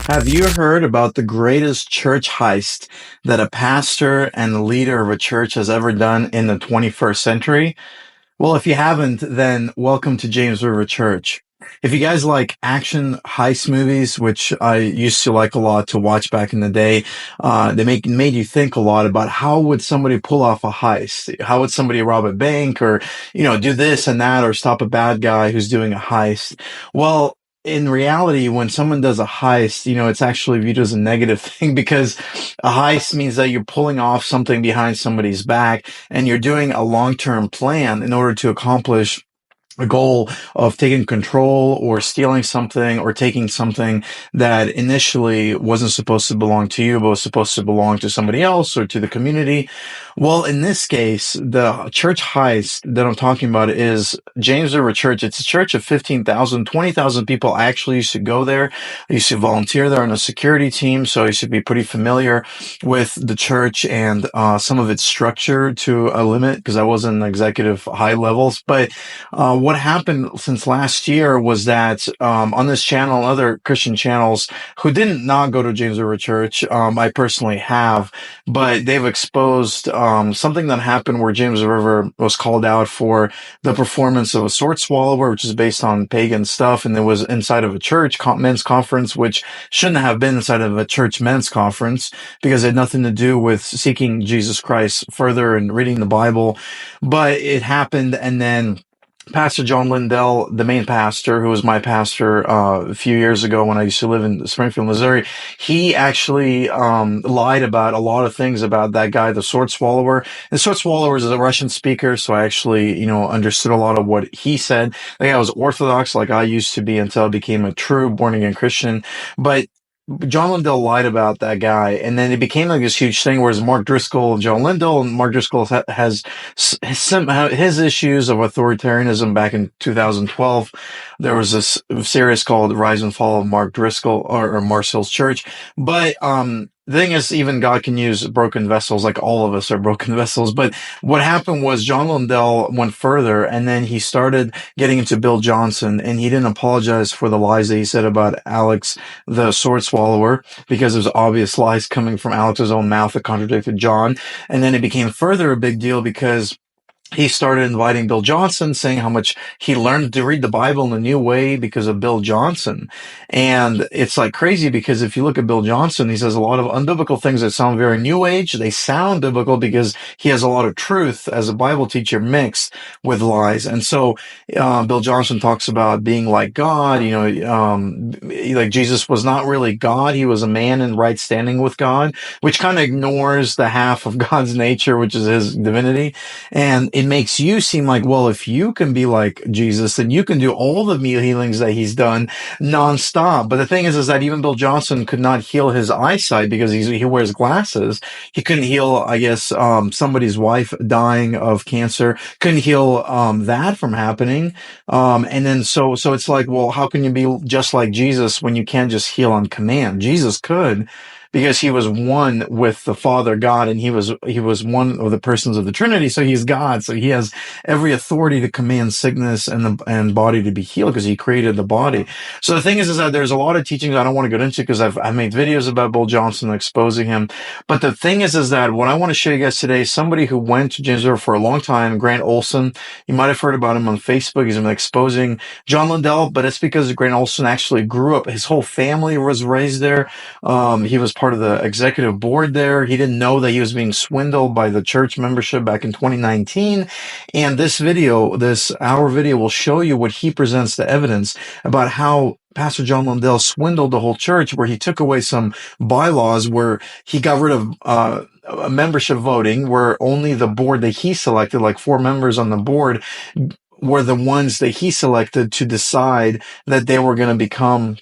Have you heard about the greatest church heist that a pastor and leader of a church has ever done in the 21st century? Well, if you haven't, then welcome to James River Church. If you guys like action heist movies, which I used to like a lot to watch back in the day, made you think a lot about how would somebody pull off a heist? How would somebody rob a bank or, do this and that or stop a bad guy who's doing a heist? Well, in reality, when someone does a heist, it's actually viewed as a negative thing because a heist means that you're pulling off something behind somebody's back and you're doing a long-term plan in order to accomplish a goal of taking control or stealing something or taking something that initially wasn't supposed to belong to you, but was supposed to belong to somebody else or to the community. Well, in this case, the church heist that I'm talking about is James River Church. It's a church of 15,000, 20,000 people actually used to go there. I used to volunteer there on a security team, so I used to be pretty familiar with the church and some of its structure to a limit because I wasn't executive high levels. But what happened since last year was that on this channel and other Christian channels who didn't not go to James River Church, I personally have, but they've exposed something that happened where James River was called out for the performance of a sword swallower, which is based on pagan stuff, and it was inside of a church men's conference, which shouldn't have been inside of a church men's conference because it had nothing to do with seeking Jesus Christ further and reading the Bible. But it happened, and then Pastor John Lindell, the main pastor, who was my pastor a few years ago when I used to live in Springfield, Missouri, he actually lied about a lot of things about that guy, the sword swallower. The sword swallower is a Russian speaker, so I actually, understood a lot of what he said. The guy was Orthodox, like I used to be until I became a true born-again Christian. But John Lindell lied about that guy, and then it became like this huge thing. Whereas Mark Driscoll and John Lindell, and Mark Driscoll has his issues of authoritarianism. Back in 2012, there was this series called "Rise and Fall of Mark Driscoll" or Marcel's Church. But the thing is, even God can use broken vessels, like all of us are broken vessels. But what happened was John Lindell went further, and then he started getting into Bill Johnson, and he didn't apologize for the lies that he said about Alex, the sword swallower, because there's obvious lies coming from Alex's own mouth that contradicted John. And then it became further a big deal because he started inviting Bill Johnson, saying how much he learned to read the Bible in a new way because of Bill Johnson. And it's like crazy because if you look at Bill Johnson, he says a lot of unbiblical things that sound very new age. They sound biblical because he has a lot of truth as a Bible teacher mixed with lies. And so Bill Johnson talks about being like God, like Jesus was not really God. He was a man in right standing with God, which kind of ignores the half of God's nature, which is his divinity. And it makes you seem like, well, if you can be like Jesus, then you can do all the healings that he's done nonstop. But the thing is that even Bill Johnson could not heal his eyesight because he wears glasses. He couldn't heal, I guess, somebody's wife dying of cancer. Couldn't heal that from happening. And then so it's like, well, how can you be just like Jesus when you can't just heal on command? Jesus could, because he was one with the Father God, and he was one of the persons of the Trinity. So he's God. So he has every authority to command sickness and body to be healed because he created the body. So the thing is that there's a lot of teachings I don't want to get into because I've made videos about Bill Johnson exposing him. But the thing is that what I want to show you guys today is somebody who went to James River for a long time, Grant Olson. You might have heard about him on Facebook. He's been exposing John Lindell, but it's because Grant Olson actually grew up. His whole family was raised there. He was part of the executive board there. He didn't know that he was being swindled by the church membership back in 2019. And this hour video will show you what he presents the evidence about how Pastor John Lindell swindled the whole church, where he took away some bylaws where he got rid of membership voting, where only the board that he selected, like 4 members on the board, were the ones that he selected to decide that they were going to become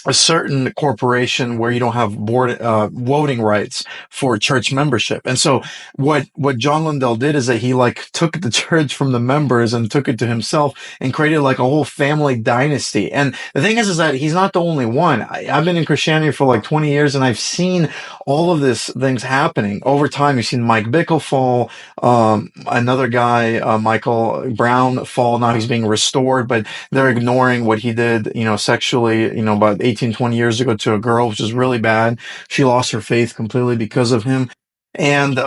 a certain corporation where you don't have board voting rights for church membership. And so what John Lindell did is that he took the church from the members and took it to himself and created like a whole family dynasty. And the thing is that he's not the only one. I've been in Christianity for like 20 years, and I've seen all of these things happening over time. You've seen Mike Bickle fall, another guy, Michael Brown fall. Now he's being restored, but they're ignoring what he did, sexually, about 18, 20 years ago to a girl, which is really bad. She lost her faith completely because of him. And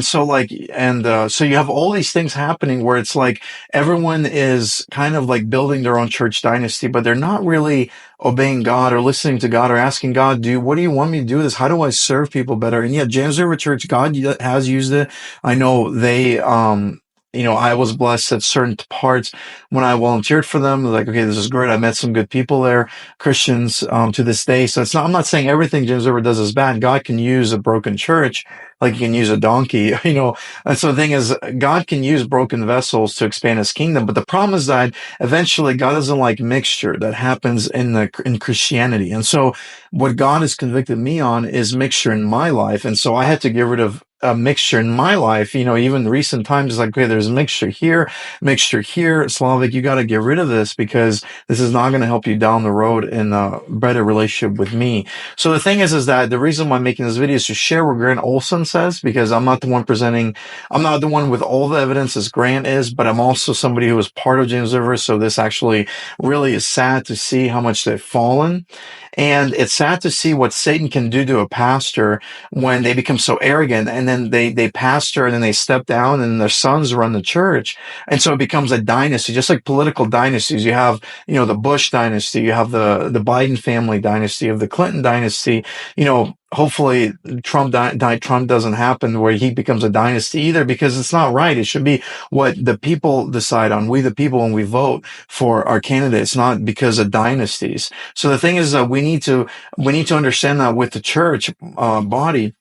so like, so you have all these things happening where it's like everyone is kind of like building their own church dynasty, but they're not really obeying God or listening to God or asking God, what do you want me to do this? How do I serve people better? And yeah, James River Church, God has used it. I know I was blessed at certain parts when I volunteered for them. Like, okay, this is great. I met some good people there, Christians, to this day. So I'm not saying everything James River does is bad. God can use a broken church like he can use a donkey, And so the thing is, God can use broken vessels to expand his kingdom. But the problem is that eventually God doesn't like mixture that happens in Christianity. And so what God has convicted me on is mixture in my life. And so I had to get rid of a mixture in my life, even recent times, it's like, okay, there's a mixture here, Slavic, you got to get rid of this because this is not going to help you down the road in a better relationship with me. So the thing is that the reason why I'm making this video is to share what Grant Olson says, because I'm not the one with all the evidence as Grant is, but I'm also somebody who was part of James River. So this actually really is sad to see how much they've fallen. And it's sad to see what Satan can do to a pastor when they become so arrogant, and then they pastor and then they step down and their sons run the church. And so it becomes a dynasty, just like political dynasties. You have, the Bush dynasty, you have the Biden family dynasty, of the Clinton dynasty, hopefully Trump doesn't happen where he becomes a dynasty either, because it's not right. It should be what the people decide on. We, the people, when we vote for our candidates, not because of dynasties. So the thing is that we need to understand that with the church body.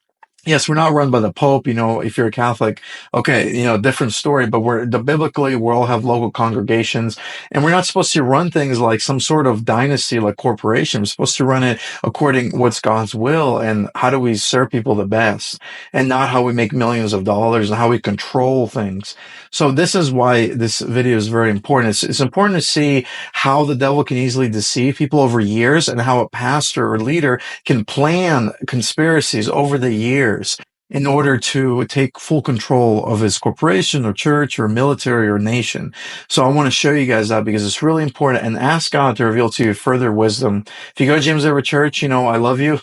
Yes, we're not run by the Pope, if you're a Catholic, okay, different story, but biblically, we all have local congregations, and we're not supposed to run things like some sort of dynasty, like corporation. We're supposed to run it according what's God's will and how do we serve people the best, and not how we make millions of dollars and how we control things. So this is why this video is very important. It's important to see how the devil can easily deceive people over years, and how a pastor or leader can plan conspiracies over the years in order to take full control of his corporation or church or military or nation. So I want to show you guys that because it's really important, and ask God to reveal to you further wisdom. If you go to James River Church, I love you.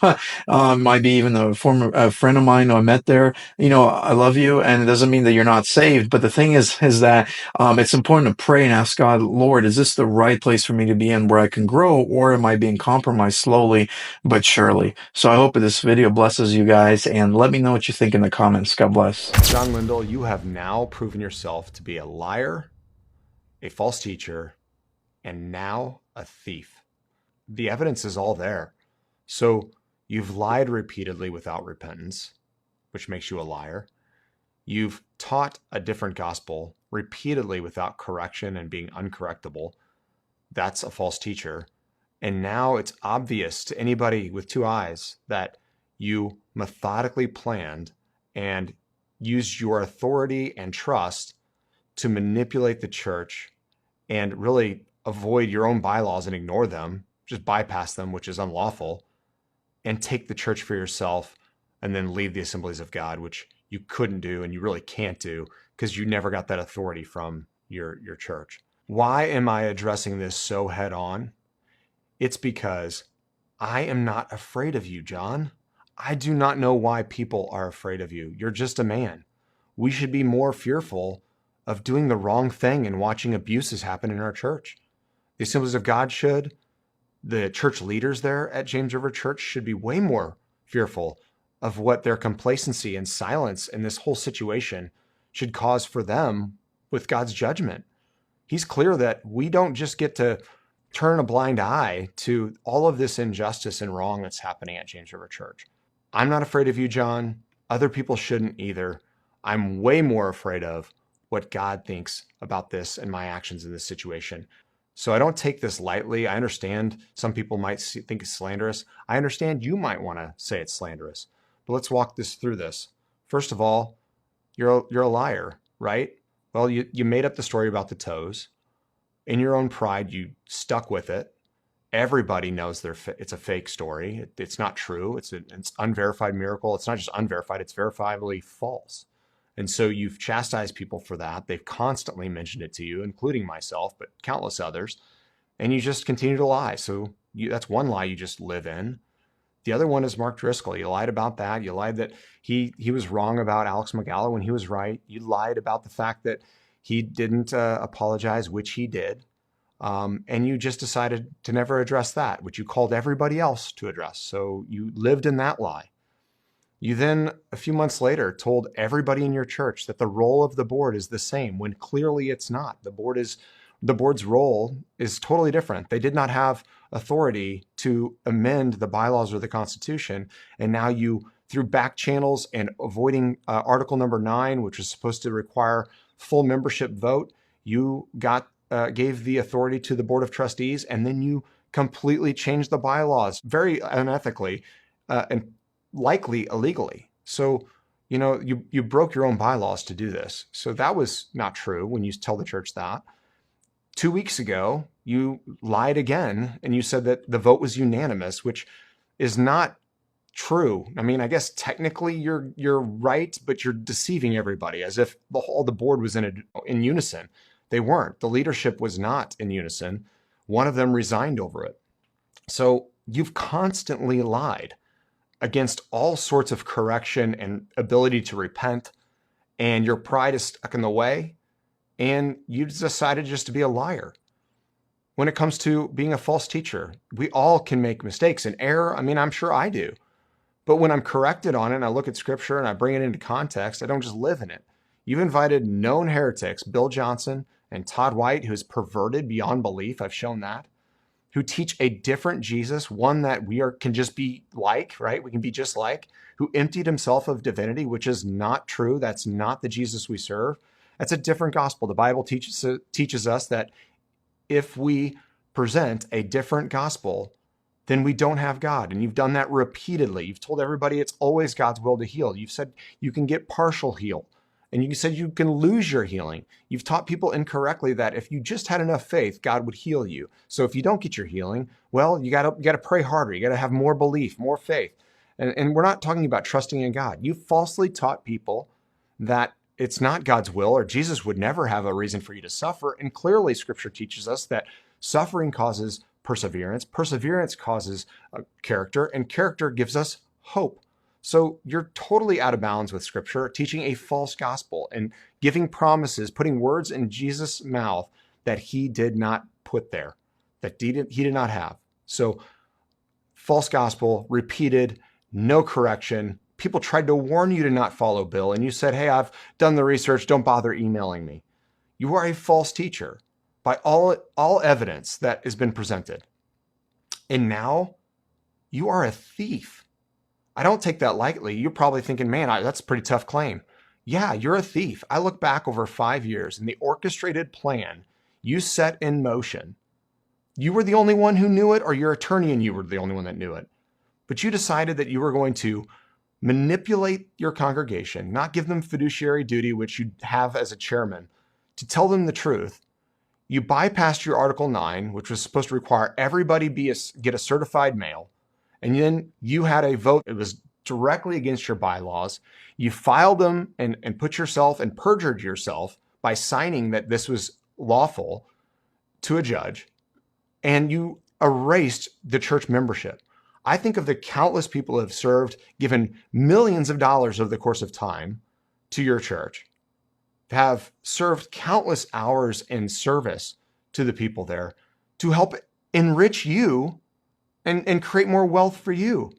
Might be even a former friend of mine who I met there. I love you, and it doesn't mean that you're not saved. But the thing is that it's important to pray and ask God, Lord, is this the right place for me to be in where I can grow, or am I being compromised slowly but surely? So I hope this video blesses you guys, and let me know what you think in the comments. God bless. John Lindell, you have now proven yourself to be a liar, a false teacher, and now a thief. The evidence is all there. So you've lied repeatedly without repentance, which makes you a liar. You've taught a different gospel repeatedly without correction and being uncorrectable. That's a false teacher. And now it's obvious to anybody with two eyes that you methodically planned and used your authority and trust to manipulate the church and really avoid your own bylaws and ignore them, just bypass them, which is unlawful, and take the church for yourself, and then leave the assemblies of God, which you couldn't do and you really can't do because you never got that authority from your church. Why am I addressing this so head on? It's because I am not afraid of you, John. I do not know why people are afraid of you. You're just a man. We should be more fearful of doing the wrong thing and watching abuses happen in our church. The Assemblies of God should. The church leaders there at James River Church should be way more fearful of what their complacency and silence in this whole situation should cause for them with God's judgment. He's clear that we don't just get to turn a blind eye to all of this injustice and wrong that's happening at James River Church. I'm not afraid of you, John. Other people shouldn't either. I'm way more afraid of what God thinks about this and my actions in this situation. So I don't take this lightly. I understand some people might think it's slanderous. I understand you might want to say it's slanderous. But let's walk through this. First of all, you're a liar, right? Well, you made up the story about the toes. In your own pride, you stuck with it. Everybody knows it's a fake story. It's not true. It's unverified miracle. It's not just unverified, it's verifiably false. And so you've chastised people for that. They've constantly mentioned it to you, including myself, but countless others. And you just continue to lie. So That's one lie you just live in. The other one is Mark Driscoll. You lied about that. You lied that he was wrong about Alex Magalla when he was right. You lied about the fact that he didn't apologize, which he did. And you just decided to never address that, which you called everybody else to address. So you lived in that lie. You then, a few months later, told everybody in your church that the role of the board is the same, when clearly it's not. The board's role is totally different. They did not have authority to amend the bylaws or the Constitution. And now you, through back channels and avoiding Article number 9, which was supposed to require full membership vote, you gave the authority to the Board of Trustees, and then you completely changed the bylaws very unethically and likely illegally. So, you broke your own bylaws to do this. So that was not true when you tell the church that. 2 weeks ago, you lied again, and you said that the vote was unanimous, which is not true. I mean, I guess technically you're right, but you're deceiving everybody as if the board was in unison. They weren't. The leadership was not in unison. One of them resigned over it. So you've constantly lied against all sorts of correction and ability to repent, and your pride is stuck in the way, and you decided just to be a liar. When it comes to being a false teacher, we all can make mistakes and error. I mean, I'm sure I do. But when I'm corrected on it and I look at scripture and I bring it into context, I don't just live in it. You've invited known heretics, Bill Johnson and Todd White, who's perverted beyond belief, I've shown that, who teach a different Jesus, one that can just be like, right? We can be just like, who emptied himself of divinity, which is not true. That's not the Jesus we serve. That's a different gospel. The Bible teaches us that if we present a different gospel, then we don't have God. And you've done that repeatedly. You've told everybody it's always God's will to heal. You've said you can get partial heal. And you said you can lose your healing. You've taught people incorrectly that if you just had enough faith, God would heal you. So if you don't get your healing, well, you gotta pray harder. You gotta have more belief, more faith. And we're not talking about trusting in God. You falsely taught people that it's not God's will, or Jesus would never have a reason for you to suffer. And clearly Scripture teaches us that suffering causes perseverance. Perseverance causes character, and character gives us hope. So you're totally out of bounds with Scripture, teaching a false gospel and giving promises, putting words in Jesus' mouth that he did not put there, that he did not have. So false gospel, repeated, no correction. People tried to warn you to not follow Bill, and you said, hey, I've done the research, don't bother emailing me. You are a false teacher by all evidence that has been presented. And now you are a thief. I don't take that lightly. You're probably thinking, man, that's a pretty tough claim. Yeah, you're a thief. I look back over 5 years and the orchestrated plan you set in motion. You were the only one who knew it, or your attorney and you were the only one that knew it. But you decided that you were going to manipulate your congregation, not give them fiduciary duty, which you have as a chairman, to tell them the truth. You bypassed your Article 9, which was supposed to require everybody get a certified mail. And then you had a vote that was directly against your bylaws. You filed them and put yourself and perjured yourself by signing that this was lawful to a judge. And you erased the church membership. I think of the countless people who have served, given millions of dollars over the course of time to your church, have served countless hours in service to the people there to help enrich you and create more wealth for you.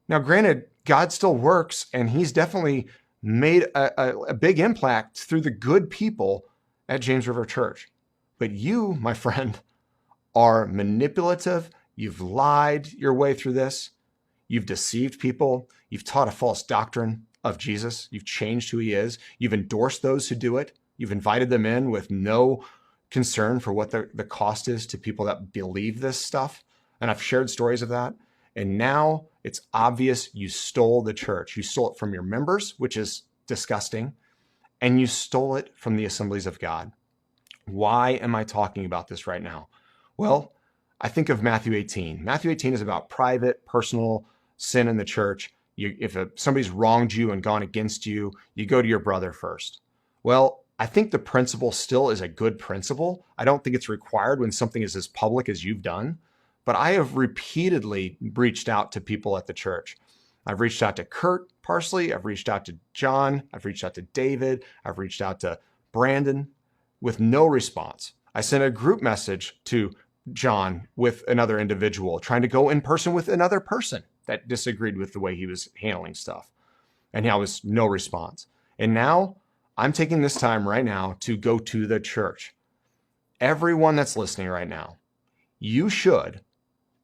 Now, granted, God still works, and he's definitely made a big impact through the good people at James River Church. But you, my friend, are manipulative. You've lied your way through this. You've deceived people. You've taught a false doctrine of Jesus. You've changed who he is. You've endorsed those who do it. You've invited them in with no concern for what the cost is to people that believe this stuff. And I've shared stories of that. And now it's obvious you stole the church. You stole it from your members, which is disgusting. And you stole it from the assemblies of God. Why am I talking about this right now? Well, I think of Matthew 18. Matthew 18 is about private, personal sin in the church. If somebody's wronged you and gone against you, you go to your brother first. Well, I think the principle still is a good principle. I don't think it's required when something is as public as you've done. but I have repeatedly reached out to people at the church. I've reached out to Kurt Parsley. I've reached out to John. I've reached out to David. I've reached out to Brandon with no response. I sent a group message to John with another individual, trying to go in person with another person that disagreed with the way he was handling stuff. And there was no response. And now I'm taking this time right now to go to the church. Everyone that's listening right now, you should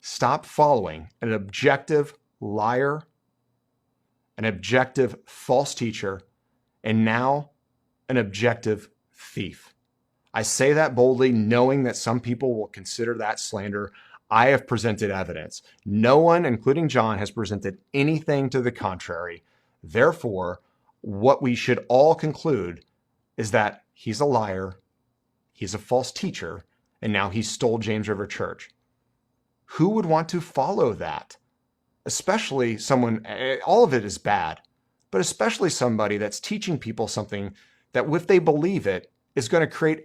stop following an objective liar, an objective false teacher, and now an objective thief. I say that boldly, knowing that some people will consider that slander. I have presented evidence. No one, including John, has presented anything to the contrary. Therefore, what we should all conclude is that he's a liar, he's a false teacher, and now he stole James River Church. Who would want to follow that? Especially someone, all of it is bad, but especially somebody that's teaching people something that, if they believe it, is going to create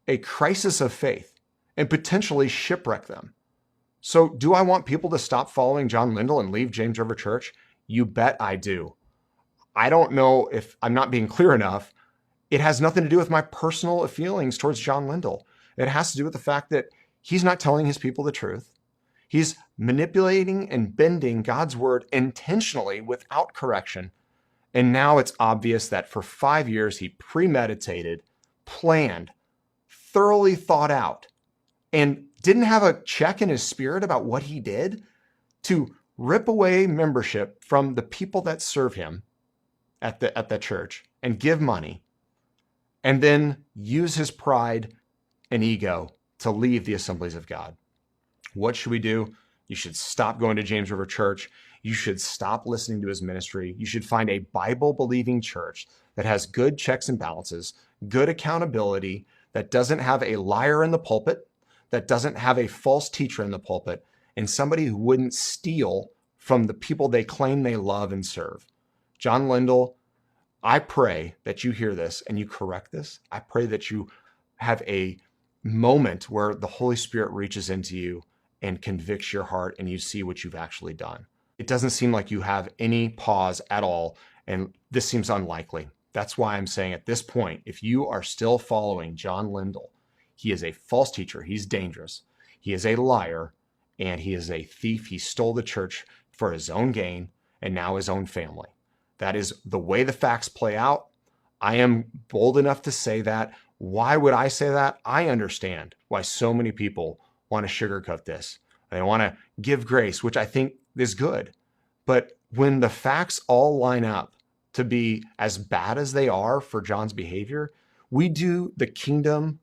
a crisis of faith and potentially shipwreck them. So do I want people to stop following John Lindell and leave James River Church? You bet I do. I don't know if I'm not being clear enough. It has nothing to do with my personal feelings towards John Lindell. It has to do with the fact that he's not telling his people the truth. He's manipulating and bending God's word intentionally without correction. And now it's obvious that for 5 years, he premeditated, planned, thoroughly thought out, and didn't have a check in his spirit about what he did to rip away membership from the people that serve him at the church and give money, and then use his pride and ego to leave the assemblies of God. What should we do? You should stop going to James River Church. You should stop listening to his ministry. You should find a Bible-believing church that has good checks and balances, good accountability, that doesn't have a liar in the pulpit, that doesn't have a false teacher in the pulpit, and somebody who wouldn't steal from the people they claim they love and serve. John Lindell, I pray that you hear this and you correct this. I pray that you have a moment where the Holy Spirit reaches into you and convicts your heart and you see what you've actually done. It doesn't seem like you have any pause at all, and this seems unlikely. That's why I'm saying at this point, if you are still following John Lindell, he is a false teacher. He's dangerous. He is a liar, and he is a thief. He stole the church for his own gain and now his own family. That is the way the facts play out. I am bold enough to say that. Why would I say that? I understand why so many people want to sugarcoat this. They want to give grace, which I think is good. But when the facts all line up to be as bad as they are for John's behavior, we do the kingdom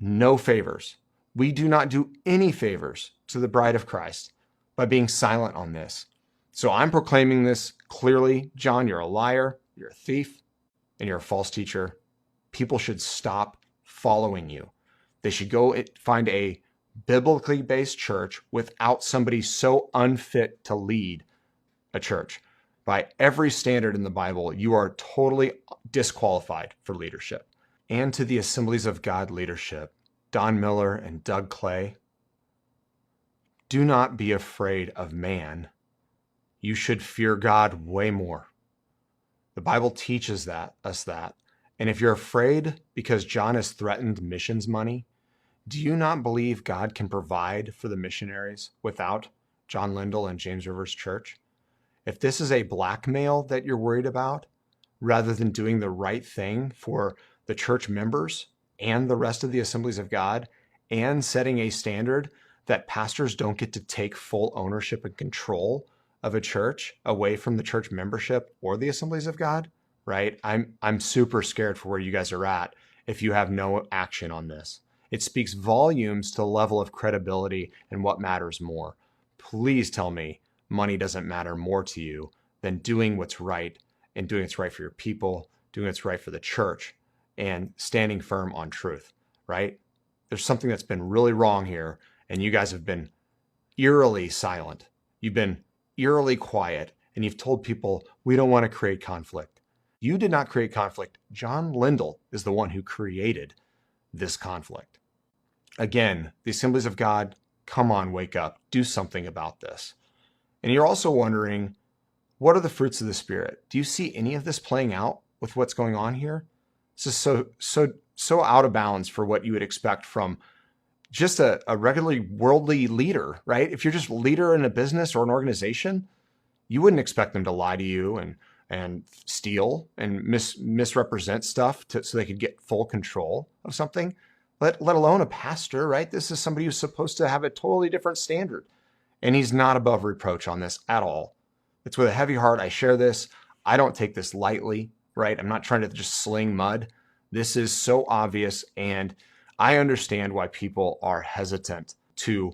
no favors. We do not do any favors to the bride of Christ by being silent on this. So I'm proclaiming this clearly. John, you're a liar, you're a thief, and you're a false teacher. People should stop following you. They should go find a biblically based church without somebody so unfit to lead a church. By every standard in the Bible, you are totally disqualified for leadership. And to the Assemblies of God leadership, Don Miller and Doug Clay, do not be afraid of man. You should fear God way more. The Bible teaches us that. And if you're afraid because John has threatened missions money, do you not believe God can provide for the missionaries without John Lindell and James River's church? If this is a blackmail that you're worried about, rather than doing the right thing for the church members and the rest of the Assemblies of God, and setting a standard that pastors don't get to take full ownership and control of a church away from the church membership or the Assemblies of God, right? I'm super scared for where you guys are at if you have no action on this. It speaks volumes to the level of credibility and what matters more. Please tell me money doesn't matter more to you than doing what's right and doing what's right for your people, doing what's right for the church, and standing firm on truth, right? There's something that's been really wrong here, and you guys have been eerily silent. You've been eerily quiet, and you've told people, we don't want to create conflict. You did not create conflict. John Lindell is the one who created this conflict. Again, the Assemblies of God, Come on, wake up, do something about this. And you're also wondering, what are the fruits of the Spirit? Do you see any of this playing out with what's going on here? This is so out of bounds for what you would expect from just a regularly worldly leader, right? If you're just a leader in a business or an organization, you wouldn't expect them to lie to you and steal and misrepresent stuff so they could get full control of something, let alone a pastor, right? This is somebody who's supposed to have a totally different standard. And he's not above reproach on this at all. It's with a heavy heart I share this. I don't take this lightly, right? I'm not trying to just sling mud. This is so obvious, and I understand why people are hesitant to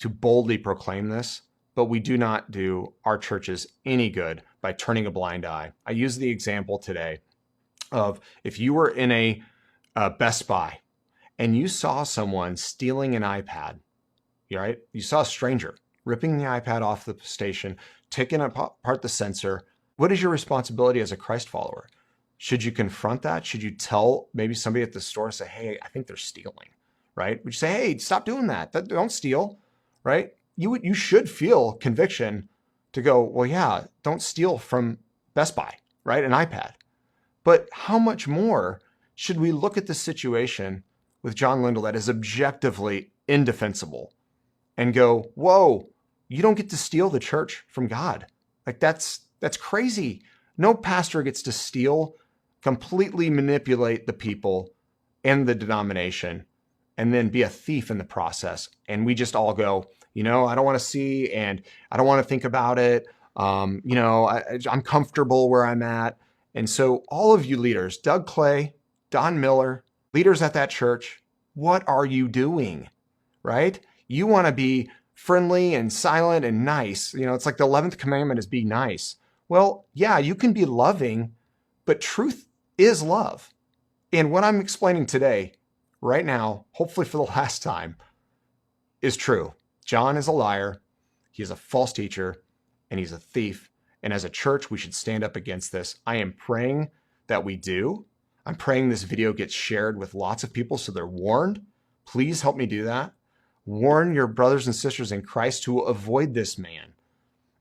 boldly proclaim this, but we do not do our churches any good by turning a blind eye. I use the example today of if you were in a Best Buy and you saw someone stealing an iPad, right? You saw a stranger ripping the iPad off the station, taking apart the sensor. What is your responsibility as a Christ follower? Should you confront that? Should you tell maybe somebody at the store, say, hey, I think they're stealing, right? Would you say, hey, stop doing that? Don't steal, right? You should feel conviction to go, well, yeah, don't steal from Best Buy, right? An iPad. But how much more should we look at the situation with John Lindell that is objectively indefensible and go, whoa, you don't get to steal the church from God. Like that's crazy. No pastor gets to steal, completely manipulate the people and the denomination, and then be a thief in the process. And we just all go, I don't want to see, and I don't want to think about it. I'm comfortable where I'm at. And so all of you leaders, Doug Clay, Don Miller, leaders at that church, what are you doing, right? You want to be friendly and silent and nice. It's like the 11th commandment is be nice. Well, yeah, you can be loving, but truth is love. And what I'm explaining today, right now, hopefully for the last time, is true. John is a liar. He is a false teacher, and he's a thief. And as a church, we should stand up against this. I am praying that we do. I'm praying this video gets shared with lots of people so they're warned. Please help me do that. Warn your brothers and sisters in Christ to avoid this man.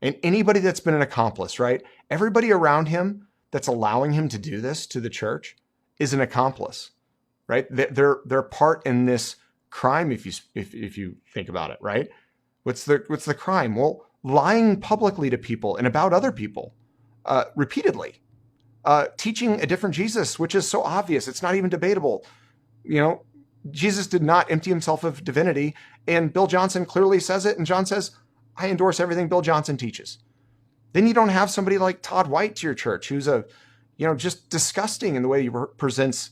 And anybody that's been an accomplice, right? Everybody around him that's allowing him to do this to the church is an accomplice, right? They're part in this crime if you think about it, right? What's the crime? Well, lying publicly to people and about other people repeatedly, teaching a different Jesus, which is so obvious. It's not even debatable. Jesus did not empty himself of divinity, and Bill Johnson clearly says it. And John says, I endorse everything Bill Johnson teaches. Then you don't have somebody like Todd White to your church, who's just disgusting in the way he presents,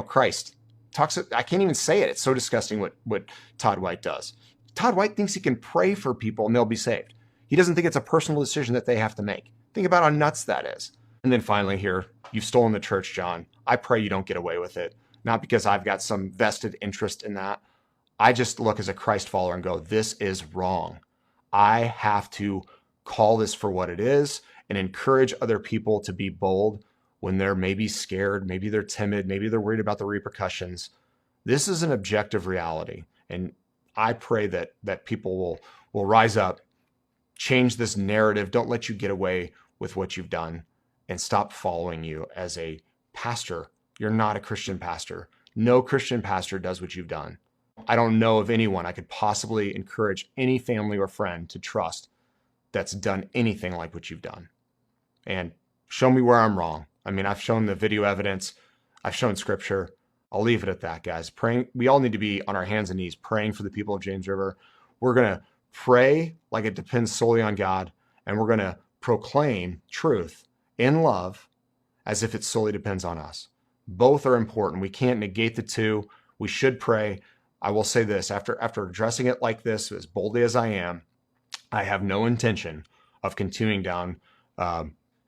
Christ. I can't even say it. It's so disgusting what Todd White does. Todd White thinks he can pray for people and they'll be saved. He doesn't think it's a personal decision that they have to make. Think about how nuts that is. And then finally here, you've stolen the church, John. I pray you don't get away with it. Not because I've got some vested interest in that. I just look as a Christ follower and go, this is wrong. I have to call this for what it is and encourage other people to be bold when they're maybe scared, maybe they're timid, maybe they're worried about the repercussions. This is an objective reality. And I pray that people will rise up, change this narrative. Don't let you get away with what you've done and stop following you as a pastor. You're not a Christian pastor. No Christian pastor does what you've done. I don't know of anyone I could possibly encourage any family or friend to trust that's done anything like what you've done. And show me where I'm wrong. I mean, I've shown the video evidence. I've shown scripture. I'll leave it at that, guys. Praying. We all need to be on our hands and knees praying for the people of James River. We're going to pray like it depends solely on God, and we're going to proclaim truth in love as if it solely depends on us. Both are important. We can't negate the two. We should pray. I will say this, after addressing it like this, as boldly as I am, I have no intention of continuing down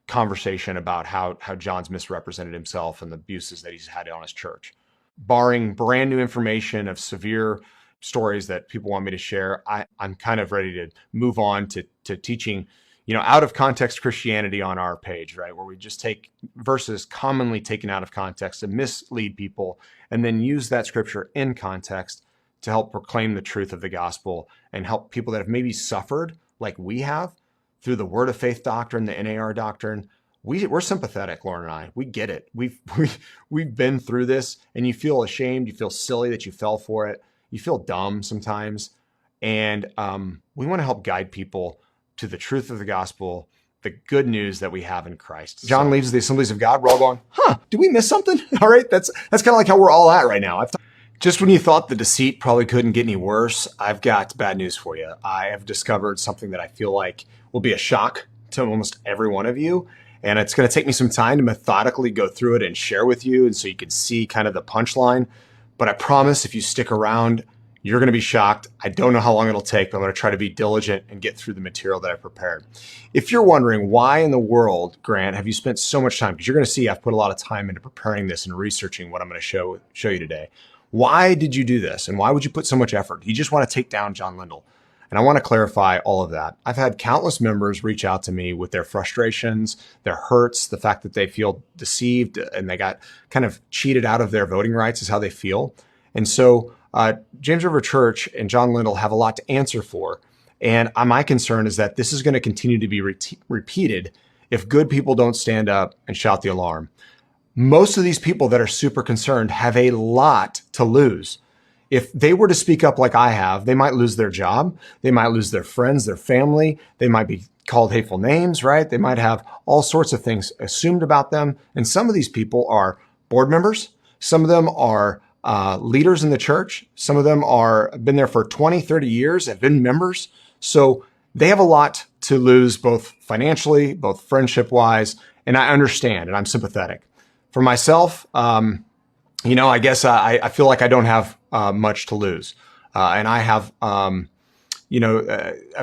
conversation about how John's misrepresented himself and the abuses that he's had on his church. Barring brand new information of severe stories that people want me to share, I'm kind of ready to move on to teaching, out of context Christianity on our page, right? Where we just take verses commonly taken out of context to mislead people and then use that scripture in context to help proclaim the truth of the gospel and help people that have maybe suffered like we have through the word of faith doctrine, the NAR doctrine. We're sympathetic, Lauren and I. We get it. We've been through this, and you feel ashamed. You feel silly that you fell for it. You feel dumb sometimes. And we want to help guide people to the truth of the gospel, the good news that we have in Christ. John leaves the Assemblies of God. We're all going, did we miss something? All right, that's kind of like how we're all at right now. Just when you thought the deceit probably couldn't get any worse, I've got bad news for you. I have discovered something that I feel like will be a shock to almost every one of you. And it's going to take me some time to methodically go through it and share with you, and so you can see kind of the punchline. But I promise if you stick around, you're going to be shocked. I don't know how long it'll take, but I'm going to try to be diligent and get through the material that I've prepared. If you're wondering why in the world, Grant, have you spent so much time? Because you're going to see I've put a lot of time into preparing this and researching what I'm going to show you today. Why did you do this? And why would you put so much effort? You just want to take down John Lindell. And I want to clarify all of that. I've had countless members reach out to me with their frustrations, their hurts, the fact that they feel deceived and they got kind of cheated out of their voting rights is how they feel. And so James River Church and John Lindell have a lot to answer for. And my concern is that this is going to continue to be repeated if good people don't stand up and shout the alarm. Most of these people that are super concerned have a lot to lose. If they were to speak up like I have, they might lose their job. They might lose their friends, their family. They might be called hateful names, right? They might have all sorts of things assumed about them. And some of these people are board members. Some of them are leaders in the church. Some of them been there for 20, 30 years, have been members. So they have a lot to lose, both financially, both friendship-wise. And I understand, and I'm sympathetic. For myself, I guess I feel like I don't have much to lose. And I have, a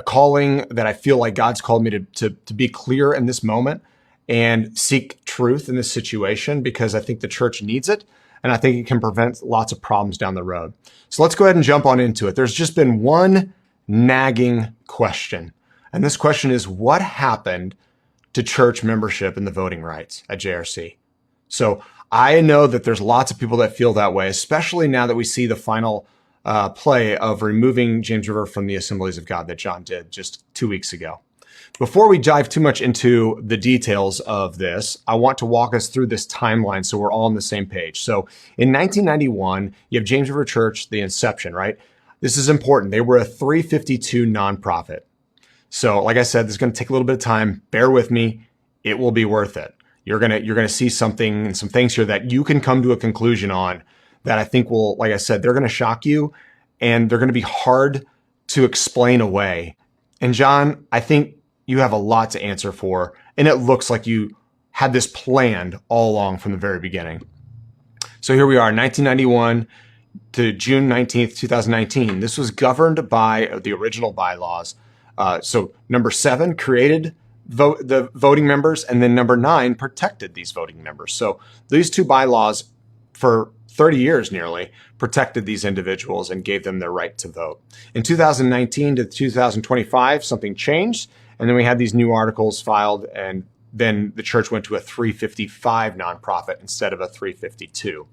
calling that I feel like God's called me to be clear in this moment and seek truth in this situation, because I think the church needs it. And I think it can prevent lots of problems down the road. So let's go ahead and jump on into it. There's just been one nagging question. And this question is, what happened to church membership and the voting rights at JRC? So I know that there's lots of people that feel that way, especially now that we see the final play of removing James River from the Assemblies of God that John did just 2 weeks ago. Before we dive too much into the details of this, I want to walk us through this timeline so we're all on the same page. So in 1991, you have James River Church, the inception, right? This is important. They were a 352 nonprofit. So like I said, this is going to take a little bit of time. Bear with me. It will be worth it. You're gonna see something and some things here that you can come to a conclusion on that I think will, like I said, they're going to shock you and they're going to be hard to explain away. And John, I think you have a lot to answer for, and it looks like you had this planned all along from the very beginning. So here we are, 1991 to June 19th, 2019. This was governed by the original bylaws. So number 7 created the voting members, and then number 9 protected these voting members. So these two bylaws for 30 years nearly protected these individuals and gave them their right to vote. In 2019 to 2025, something changed, and then we had these new articles filed, and then the church went to a 355 nonprofit instead of a 352.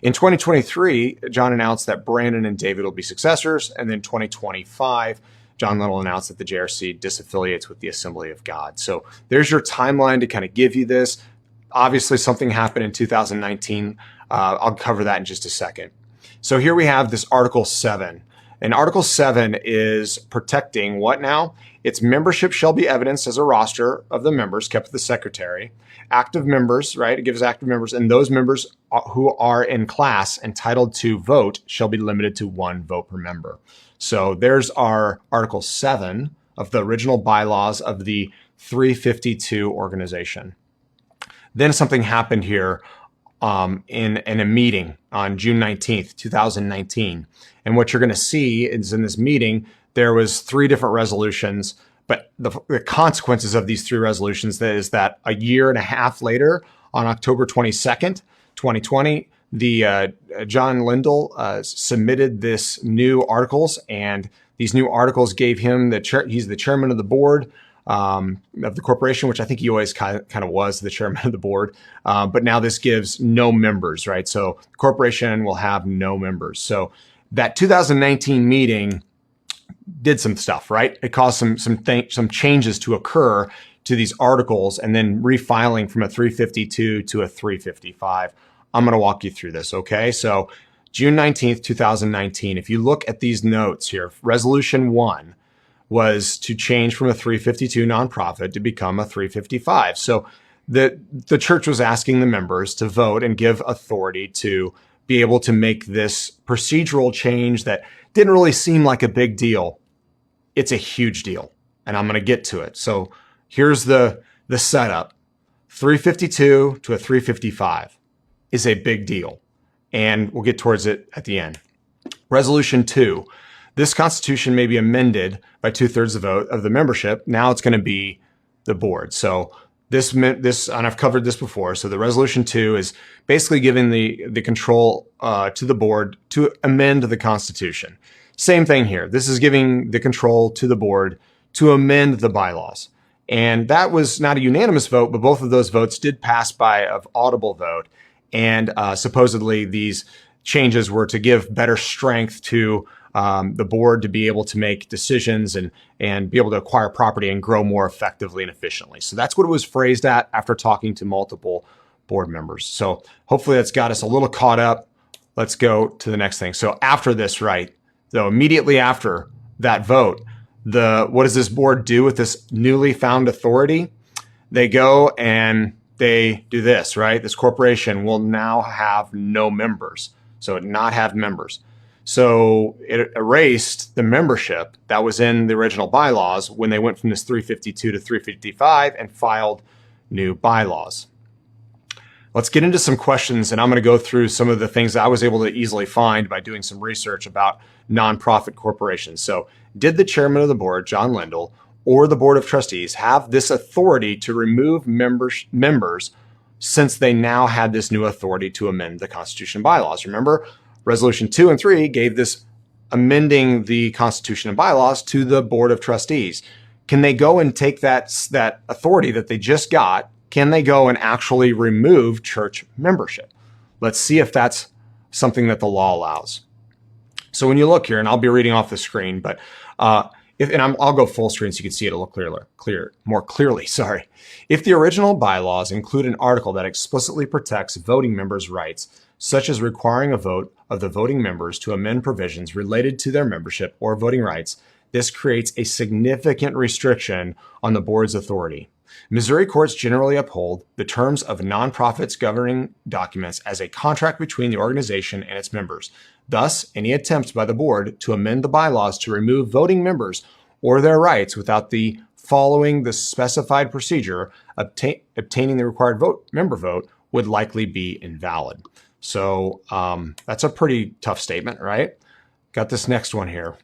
In 2023, John announced that Brandon and David will be successors, and then 2025, John Lindell announced that the JRC disaffiliates with the Assembly of God. So there's your timeline to kind of give you this. Obviously, something happened in 2019. I'll cover that in just a second. So here we have this Article 7. And Article 7 is protecting what now? Its membership shall be evidenced as a roster of the members kept with the secretary. Active members, right? It gives active members. And those members who are in class entitled to vote shall be limited to 1 vote per member. So there's our Article 7 of the original bylaws of the 352 organization. Then something happened here in a meeting on June 19th, 2019. And what you're going to see is in this meeting, there was 3 different resolutions, but the consequences of these 3 resolutions is that a year and a half later, on October 22nd, 2020, the John Lindell submitted this new articles, and these new articles gave him he's the chairman of the board of the corporation, which I think he always kind of was the chairman of the board. But now this gives no members, right? So the corporation will have no members. So that 2019 meeting did some stuff, right? It caused some changes to occur to these articles, and then refiling from a 352 to a 355. I'm going to walk you through this, okay? So June 19th, 2019, if you look at these notes here, resolution 1 was to change from a 352 nonprofit to become a 355. So the church was asking the members to vote and give authority to be able to make this procedural change that didn't really seem like a big deal. It's a huge deal, and I'm going to get to it. So here's the setup. 352 to a 355 is a big deal, and we'll get towards it at the end. Resolution 2. This constitution may be amended by 2/3 vote of the membership. Now it's going to be the board. So this, and I've covered this before. So the resolution 2 is basically giving the control to the board to amend the constitution. Same thing here. This is giving the control to the board to amend the bylaws. And that was not a unanimous vote, but both of those votes did pass by an audible vote. And supposedly these changes were to give better strength to the board to be able to make decisions and be able to acquire property and grow more effectively and efficiently. So that's what it was phrased at after talking to multiple board members. So hopefully that's got us a little caught up. Let's go to the next thing. So after this, right? So immediately after that vote, what does this board do with this newly found authority? They go and they do this, right? This corporation will now have no members. So not have members. So it erased the membership that was in the original bylaws when they went from this 352 to 355 and filed new bylaws. Let's get into some questions, and I'm going to go through some of the things that I was able to easily find by doing some research about nonprofit corporations. So did the chairman of the board, John Lindell, or the board of trustees have this authority to remove members since they now had this new authority to amend the Constitution and bylaws? Remember, Resolution 2 and 3 gave this amending the Constitution and bylaws to the board of trustees. Can they go and take that authority that they just got? Can they go and actually remove church membership? Let's see if that's something that the law allows. So when you look here, and I'll be reading off the screen, but I'll go full screen so you can see it a little more clearly. Sorry. If the original bylaws include an article that explicitly protects voting members' rights, such as requiring a vote of the voting members to amend provisions related to their membership or voting rights, this creates a significant restriction on the board's authority. Missouri courts generally uphold the terms of nonprofits governing documents as a contract between the organization and its members. Thus, any attempt by the board to amend the bylaws to remove voting members or their rights without following the specified procedure, obtaining the required member vote, would likely be invalid. So that's a pretty tough statement, right? Got this next one here.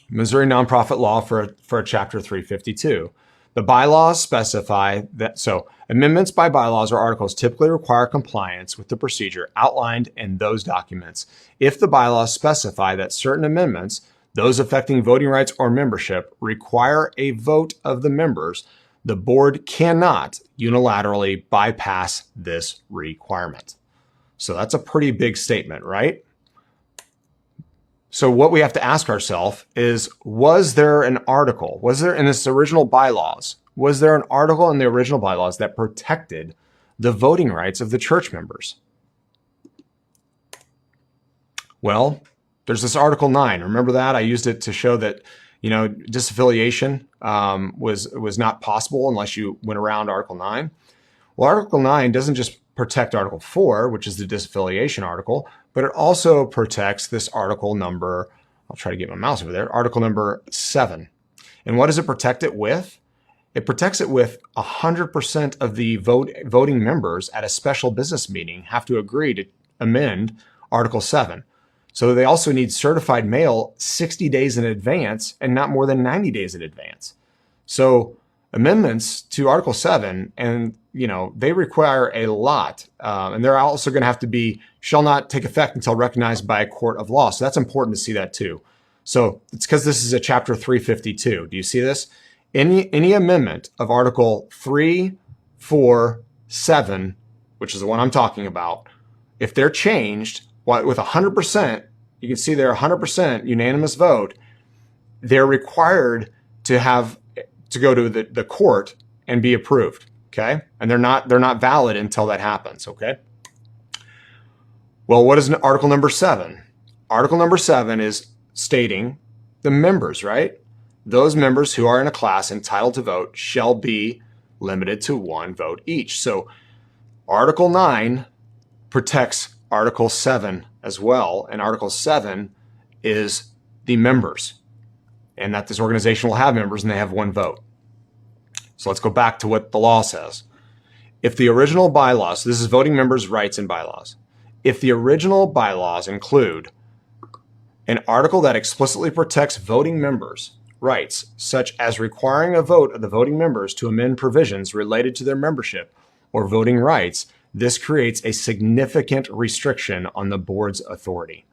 Missouri nonprofit law for a chapter 352. The bylaws specify that, so amendments by bylaws or articles typically require compliance with the procedure outlined in those documents. If the bylaws specify that certain amendments, those affecting voting rights or membership, require a vote of the members, the board cannot unilaterally bypass this requirement. So that's a pretty big statement, right? So what we have to ask ourselves is, was there an article? Was there in this original bylaws? Was there an article in the original bylaws that protected the voting rights of the church members? Well, there's this Article 9. Remember that? I used it to show that, disaffiliation was not possible unless you went around Article 9. Well, Article 9 doesn't just protect Article 4, which is the disaffiliation article, but it also protects this article number, I'll try to get my mouse over there, article number 7. And what does it protect it with? It protects it with 100% of the voting members at a special business meeting have to agree to amend Article 7. So they also need certified mail 60 days in advance and not more than 90 days in advance. So amendments to Article 7, and they require a lot, and they're also going to have to be, shall not take effect until recognized by a court of law. So that's important to see that too. So it's because this is a chapter 352. Do you see this? Any amendment of Article 3, 4, 7, which is the one I'm talking about, if they're changed with 100%, you can see they're 100% unanimous vote. They're required to go to the court and be approved. Okay. And they're not valid until that happens. Okay. Well, what is article number 7? Article number 7 is stating the members, right? Those members who are in a class entitled to vote shall be limited to 1 vote each. So Article 9 protects Article 7 as well. And Article 7 is the members, and that this organization will have members and they have 1 vote. So let's go back to what the law says. If the original bylaws, this is voting members' rights and bylaws. If the original bylaws include an article that explicitly protects voting members' rights, such as requiring a vote of the voting members to amend provisions related to their membership or voting rights, this creates a significant restriction on the board's authority.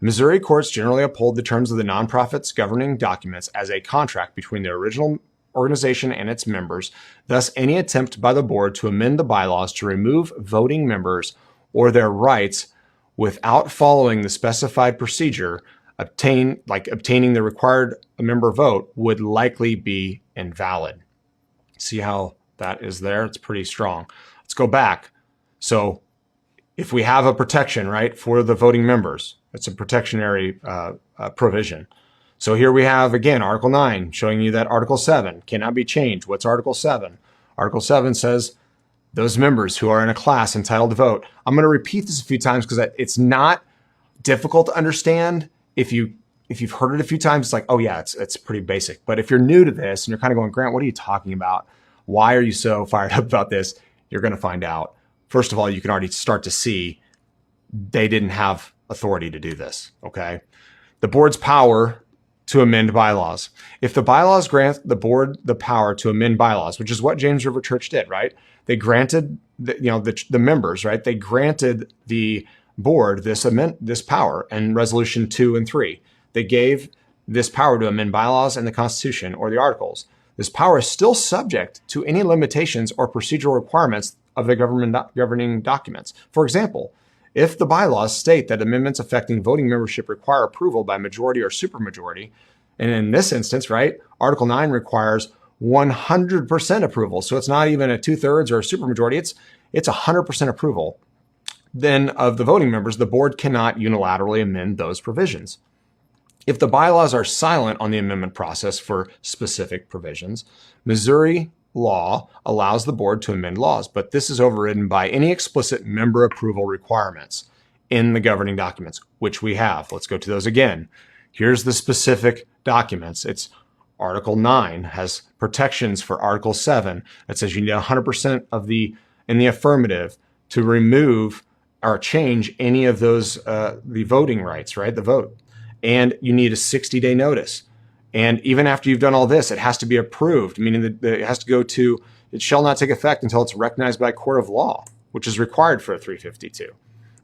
Missouri courts generally uphold the terms of the nonprofit's governing documents as a contract between the original organization and its members. Thus, any attempt by the board to amend the bylaws to remove voting members or their rights without following the specified procedure, obtaining the required member vote, would likely be invalid. See how that is there? It's pretty strong. Let's go back. So if we have a protection, right, for the voting members, it's a protectionary provision. So here we have, again, Article 9 showing you that Article 7 cannot be changed. What's Article 7? Article 7 says those members who are in a class entitled to vote. I'm going to repeat this a few times because it's not difficult to understand. If you've heard it a few times, it's like, oh yeah, it's pretty basic. But if you're new to this and you're kind of going, Grant, what are you talking about? Why are you so fired up about this? You're going to find out. First of all, you can already start to see they didn't have authority to do this, okay? The board's power to amend bylaws. If the bylaws grant the board the power to amend bylaws, which is what James River Church did, right? They granted the members, right? They granted the board this power in Resolution 2 and 3. They gave this power to amend bylaws and the Constitution or the Articles. This power is still subject to any limitations or procedural requirements of the governing documents. For example, if the bylaws state that amendments affecting voting membership require approval by majority or supermajority, and in this instance, right, Article 9 requires 100% approval. So it's not even a 2/3 or a supermajority. It's 100% approval. Then of the voting members, the board cannot unilaterally amend those provisions. If the bylaws are silent on the amendment process for specific provisions, Missouri law allows the board to amend laws, but this is overridden by any explicit member approval requirements in the governing documents, which we have. Let's go to those again. Here's the specific documents. It's Article 9 has protections for Article 7 that says you need 100% in the affirmative to remove or change any of those, the voting rights, right? The vote. And you need a 60-day notice. And even after you've done all this, it has to be approved, meaning that it has to go to, it shall not take effect until it's recognized by a court of law, which is required for a 352.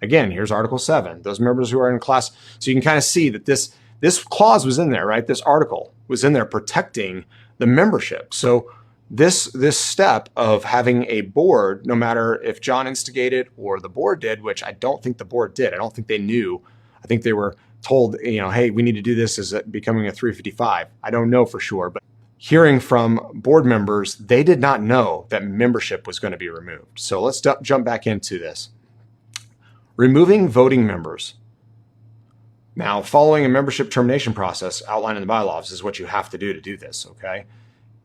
Again, here's Article 7, those members who are in class. So you can kind of see that this clause was in there, right? This article was in there protecting the membership. So this step of having a board, no matter if John instigated or the board did, which I don't think the board did. I don't think they knew. I think they were told, hey, we need to do this as becoming a 355. I don't know for sure, but hearing from board members, they did not know that membership was going to be removed. So let's jump back into this. Removing voting members. Now, following a membership termination process outlined in the bylaws is what you have to do this, okay?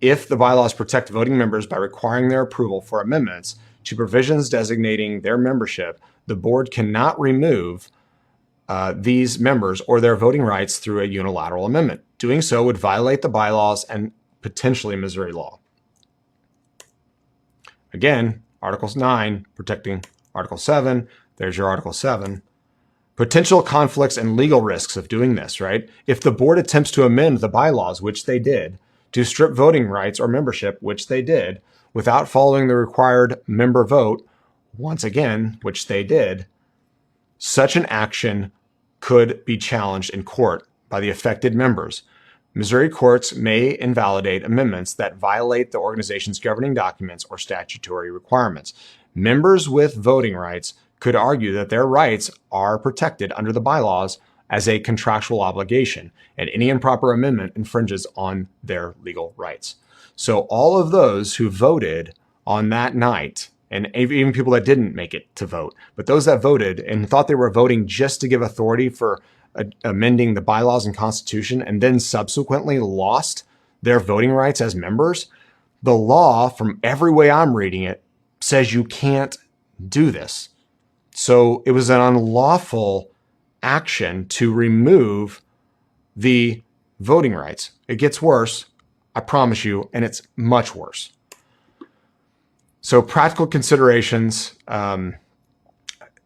If the bylaws protect voting members by requiring their approval for amendments to provisions designating their membership, the board cannot remove these members or their voting rights through a unilateral amendment. Doing so would violate the bylaws and potentially Missouri law. Again, Article 9 protecting Article 7. There's your Article 7. Potential conflicts and legal risks of doing this, right? If the board attempts to amend the bylaws, which they did, to strip voting rights or membership, which they did, without following the required member vote, once again, which they did, such an action could be challenged in court by the affected members. Missouri courts may invalidate amendments that violate the organization's governing documents or statutory requirements. Members with voting rights could argue that their rights are protected under the bylaws as a contractual obligation, and any improper amendment infringes on their legal rights. So all of those who voted on that night, and even people that didn't make it to vote, but those that voted and thought they were voting just to give authority for amending the bylaws and constitution, and then subsequently lost their voting rights as members, the law, from every way I'm reading it, says you can't do this. So it was an unlawful action to remove the voting rights. It gets worse, I promise you, and it's much worse. So practical considerations,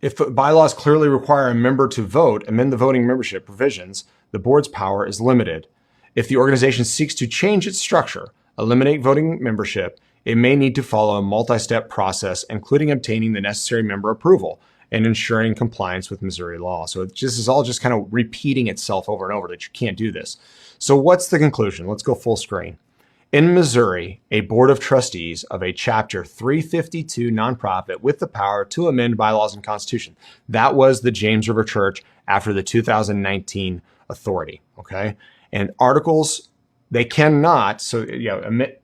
if bylaws clearly require a member to vote, amend the voting membership provisions, the board's power is limited. If the organization seeks to change its structure, eliminate voting membership, it may need to follow a multi-step process, including obtaining the necessary member approval and ensuring compliance with Missouri law. So this is all just kind of repeating itself over and over that you can't do this. So what's the conclusion? Let's go full screen. In Missouri, a board of trustees of a Chapter 352 nonprofit with the power to amend bylaws and constitution. That was the James River Church after the 2019 authority, okay? And articles, they cannot, so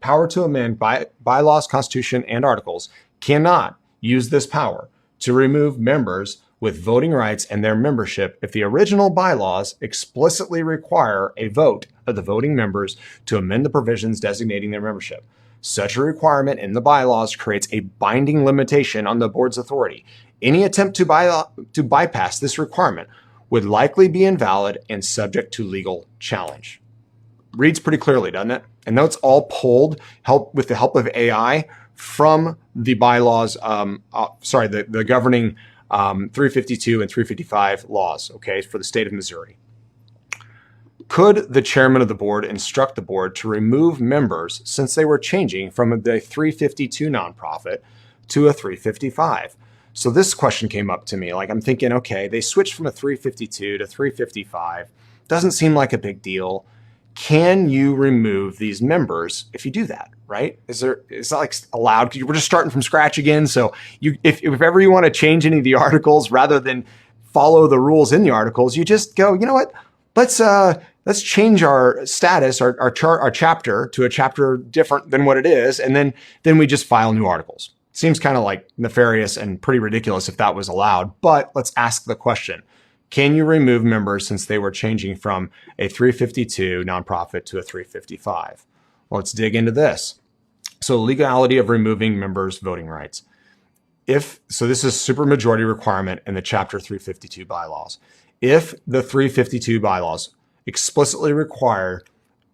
power to amend bylaws, constitution, and articles cannot use this power to remove members with voting rights and their membership if the original bylaws explicitly require a vote of the voting members to amend the provisions designating their membership. Such a requirement in the bylaws creates a binding limitation on the board's authority. Any attempt to bypass this requirement would likely be invalid and subject to legal challenge. Reads pretty clearly, doesn't it? And that's all pulled with the help of AI from the bylaws, the governing 352 and 355 laws, okay, for the state of Missouri. Could the chairman of the board instruct the board to remove members since they were changing from the 352 nonprofit to a 355? So this question came up to me. Like, I'm thinking, okay, they switched from a 352 to 355. Doesn't seem like a big deal. Can you remove these members if you do that, right? It's not like allowed because we're just starting from scratch again. So if ever you want to change any of the articles rather than follow the rules in the articles, you just go, you know what? Let's change our status, our chapter to a chapter different than what it is. And then we just file new articles. Seems kind of like nefarious and pretty ridiculous if that was allowed, but let's ask the question. Can you remove members since they were changing from a 352 nonprofit to a 355? Well, let's dig into this. So legality of removing members' voting rights. So this is supermajority requirement in the Chapter 352 bylaws. If the 352 bylaws explicitly required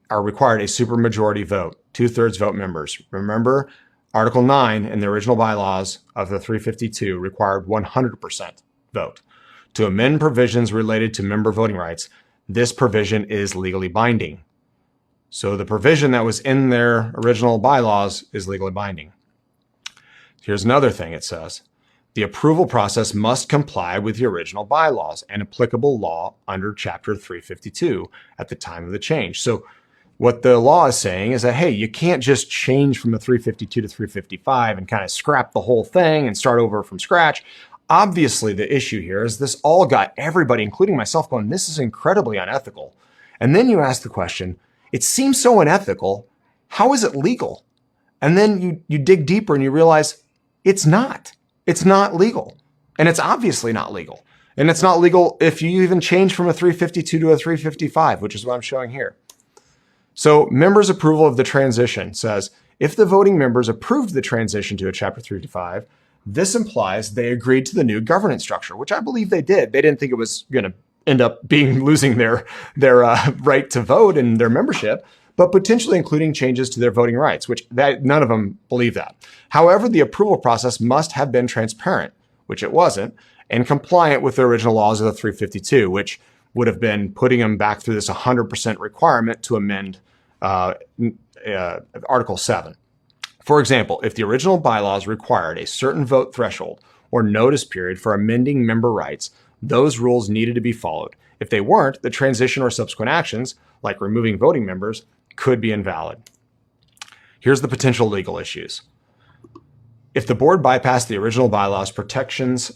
a supermajority vote, 2/3 vote members. Remember, Article 9 in the original bylaws of the 352 required 100% vote. To amend provisions related to member voting rights, this provision is legally binding. So the provision that was in their original bylaws is legally binding. Here's another thing it says. The approval process must comply with the original bylaws and applicable law under Chapter 352 at the time of the change. So what the law is saying is that, hey, you can't just change from a 352 to 355 and kind of scrap the whole thing and start over from scratch. Obviously, the issue here is this all got everybody, including myself, going, this is incredibly unethical. And then you ask the question, it seems so unethical. How is it legal? And then you dig deeper and you realize it's not. It's not legal. And it's obviously not legal. And it's not legal if you even change from a 352 to a 355, which is what I'm showing here. So members' approval of the transition says, if the voting members approved the transition to a Chapter 355, this implies they agreed to the new governance structure, which I believe they did. They didn't think it was going to end up losing their right to vote and their membership, but potentially including changes to their voting rights, which none of them believe that. However, the approval process must have been transparent, which it wasn't, and compliant with the original laws of the 352, which would have been putting them back through this 100% requirement to amend Article 7. For example, if the original bylaws required a certain vote threshold or notice period for amending member rights, those rules needed to be followed. If they weren't, the transition or subsequent actions, like removing voting members, could be invalid. Here's the potential legal issues. If the board bypassed the original bylaws protections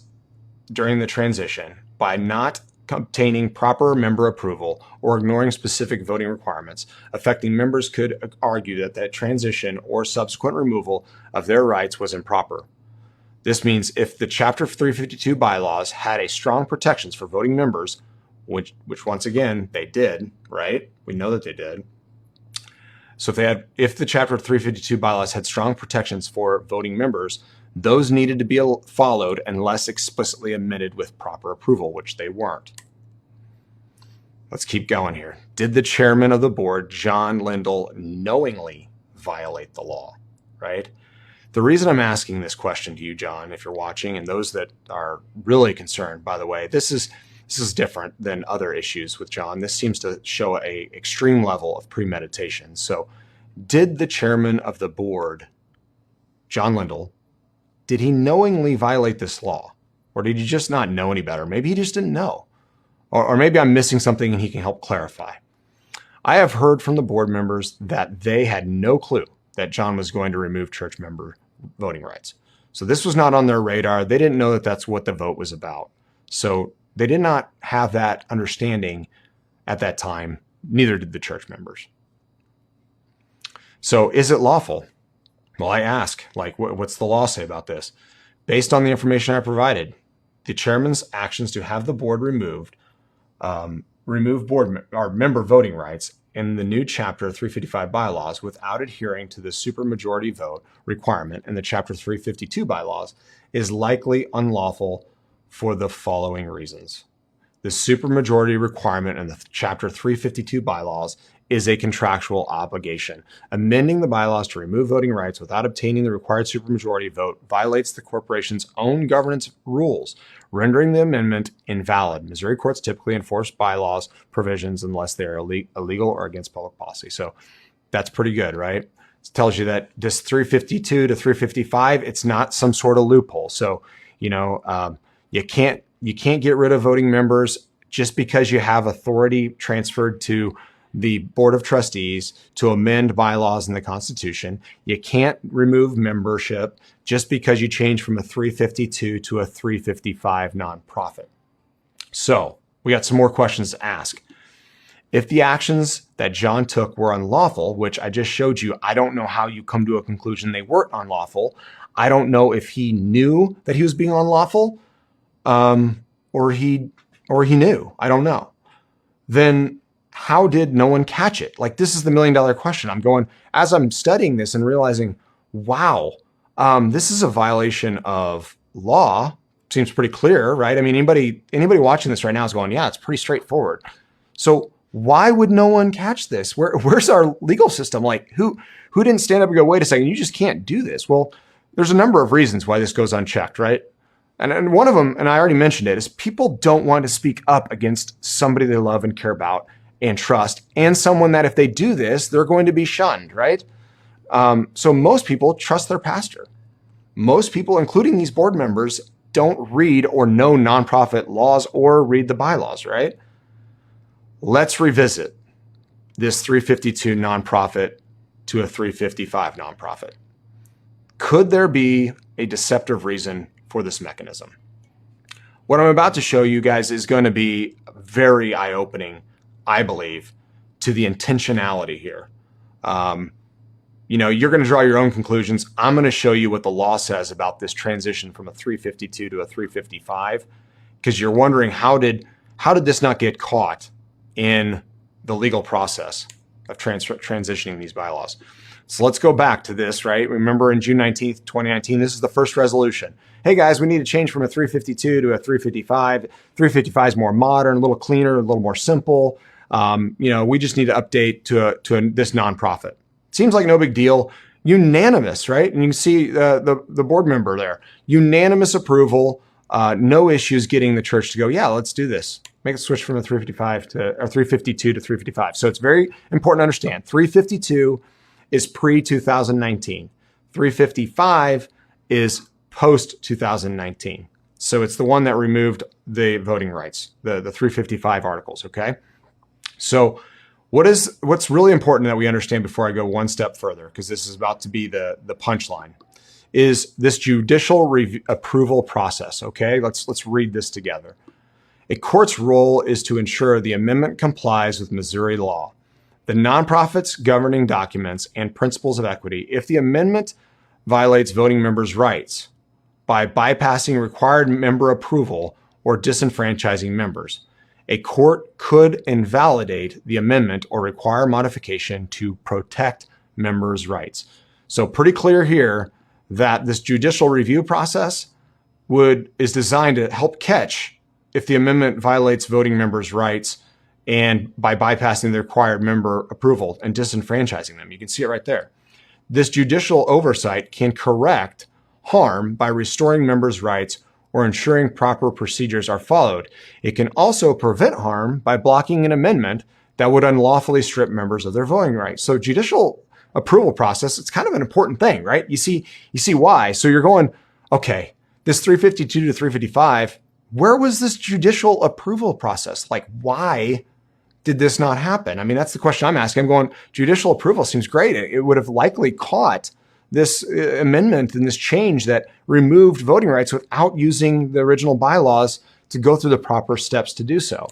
during the transition by not obtaining proper member approval or ignoring specific voting requirements affecting members could argue that that transition or subsequent removal of their rights was improper. This means if the Chapter 352 bylaws had a strong protections for voting members, which once again they did, right? We know that they did. So if the Chapter 352 bylaws had strong protections for voting members, those needed to be followed unless explicitly amended with proper approval, which they weren't. Let's keep going here. Did the chairman of the board, John Lindell, knowingly violate the law, right? The reason I'm asking this question to you, John, if you're watching, and those that are really concerned, by the way, this is different than other issues with John. This seems to show a extreme level of premeditation. So did the chairman of the board, John Lindell, did he knowingly violate this law? Or did he just not know any better? Maybe he just didn't know. Or maybe I'm missing something and he can help clarify. I have heard from the board members that they had no clue that John was going to remove church member voting rights. So this was not on their radar. They didn't know that that's what the vote was about. So they did not have that understanding at that time. Neither did the church members. So is it lawful? Well, I ask, what's the law say about this? Based on the information I provided, the chairman's actions to have the board remove board or member voting rights in the new Chapter 355 bylaws without adhering to the supermajority vote requirement in the Chapter 352 bylaws is likely unlawful for the following reasons. The supermajority requirement in the Chapter 352 bylaws is a contractual obligation. Amending the bylaws to remove voting rights without obtaining the required supermajority vote violates the corporation's own governance rules, rendering the amendment invalid. Missouri courts typically enforce bylaws provisions unless they are illegal or against public policy. So that's pretty good, right? It tells you that this 352 to 355, it's not some sort of loophole. So, you can't get rid of voting members just because you have authority transferred to the Board of Trustees to amend bylaws in the Constitution. You can't remove membership just because you change from a 352 to a 355 nonprofit. So we got some more questions to ask. If the actions that John took were unlawful, which I just showed you, I don't know how you come to a conclusion they weren't unlawful. I don't know if he knew that he was being unlawful, or he knew. I don't know. Then how did no one catch it? This is the $1 million question. I'm going, as I'm studying this and realizing, wow, this is a violation of law. Seems pretty clear, right? I mean, anybody watching this right now is going, yeah, it's pretty straightforward. So why would no one catch this? Where's our legal system? Who didn't stand up and go, wait a second, you just can't do this? Well, there's a number of reasons why this goes unchecked, right? And one of them, and I already mentioned it, is people don't want to speak up against somebody they love and care about and trust, and someone that if they do this, they're going to be shunned, right? So most people trust their pastor. Most people, including these board members, don't read or know nonprofit laws or read the bylaws, right? Let's revisit this 352 nonprofit to a 355 nonprofit. Could there be a deceptive reason for this mechanism? What I'm about to show you guys is going to be very eye-opening, I believe, to the intentionality here. You're going to draw your own conclusions. I'm going to show you what the law says about this transition from a 352 to a 355, because you're wondering how did this not get caught in the legal process of transitioning these bylaws. So let's go back to this, right? Remember in June 19th, 2019, this is the first resolution. Hey guys, we need to change from a 352 to a 355. 355 is more modern, a little cleaner, a little more simple. We just need to update to this nonprofit. Seems like no big deal. Unanimous, right? And you can see the board member there. Unanimous approval. No issues getting the church to go, yeah, let's do this. Make a switch from a 352 to 355. So it's very important to understand. 352 is pre-2019. 355 is post-2019. So it's the one that removed the voting rights, the 355 articles, okay? So what's really important that we understand before I go one step further, because this is about to be the punchline, is this judicial approval process, okay? Let's read this together. A court's role is to ensure the amendment complies with Missouri law, the nonprofit's governing documents, and principles of equity if the amendment violates voting members' rights by bypassing required member approval or disenfranchising members. A court could invalidate the amendment or require modification to protect members' rights. So pretty clear here that this judicial review process is designed to help catch if the amendment violates voting members' rights and by bypassing the required member approval and disenfranchising them. You can see it right there. This judicial oversight can correct harm by restoring members' rights or ensuring proper procedures are followed. It can also prevent harm by blocking an amendment that would unlawfully strip members of their voting rights. So judicial approval process, it's kind of an important thing, right? You see why. So you're going, okay, this 352 to 355, where was this judicial approval process? Like, why did this not happen? I mean, that's the question I'm asking. I'm going, judicial approval seems great. It would have likely caught this amendment and this change that removed voting rights without using the original bylaws to go through the proper steps to do so.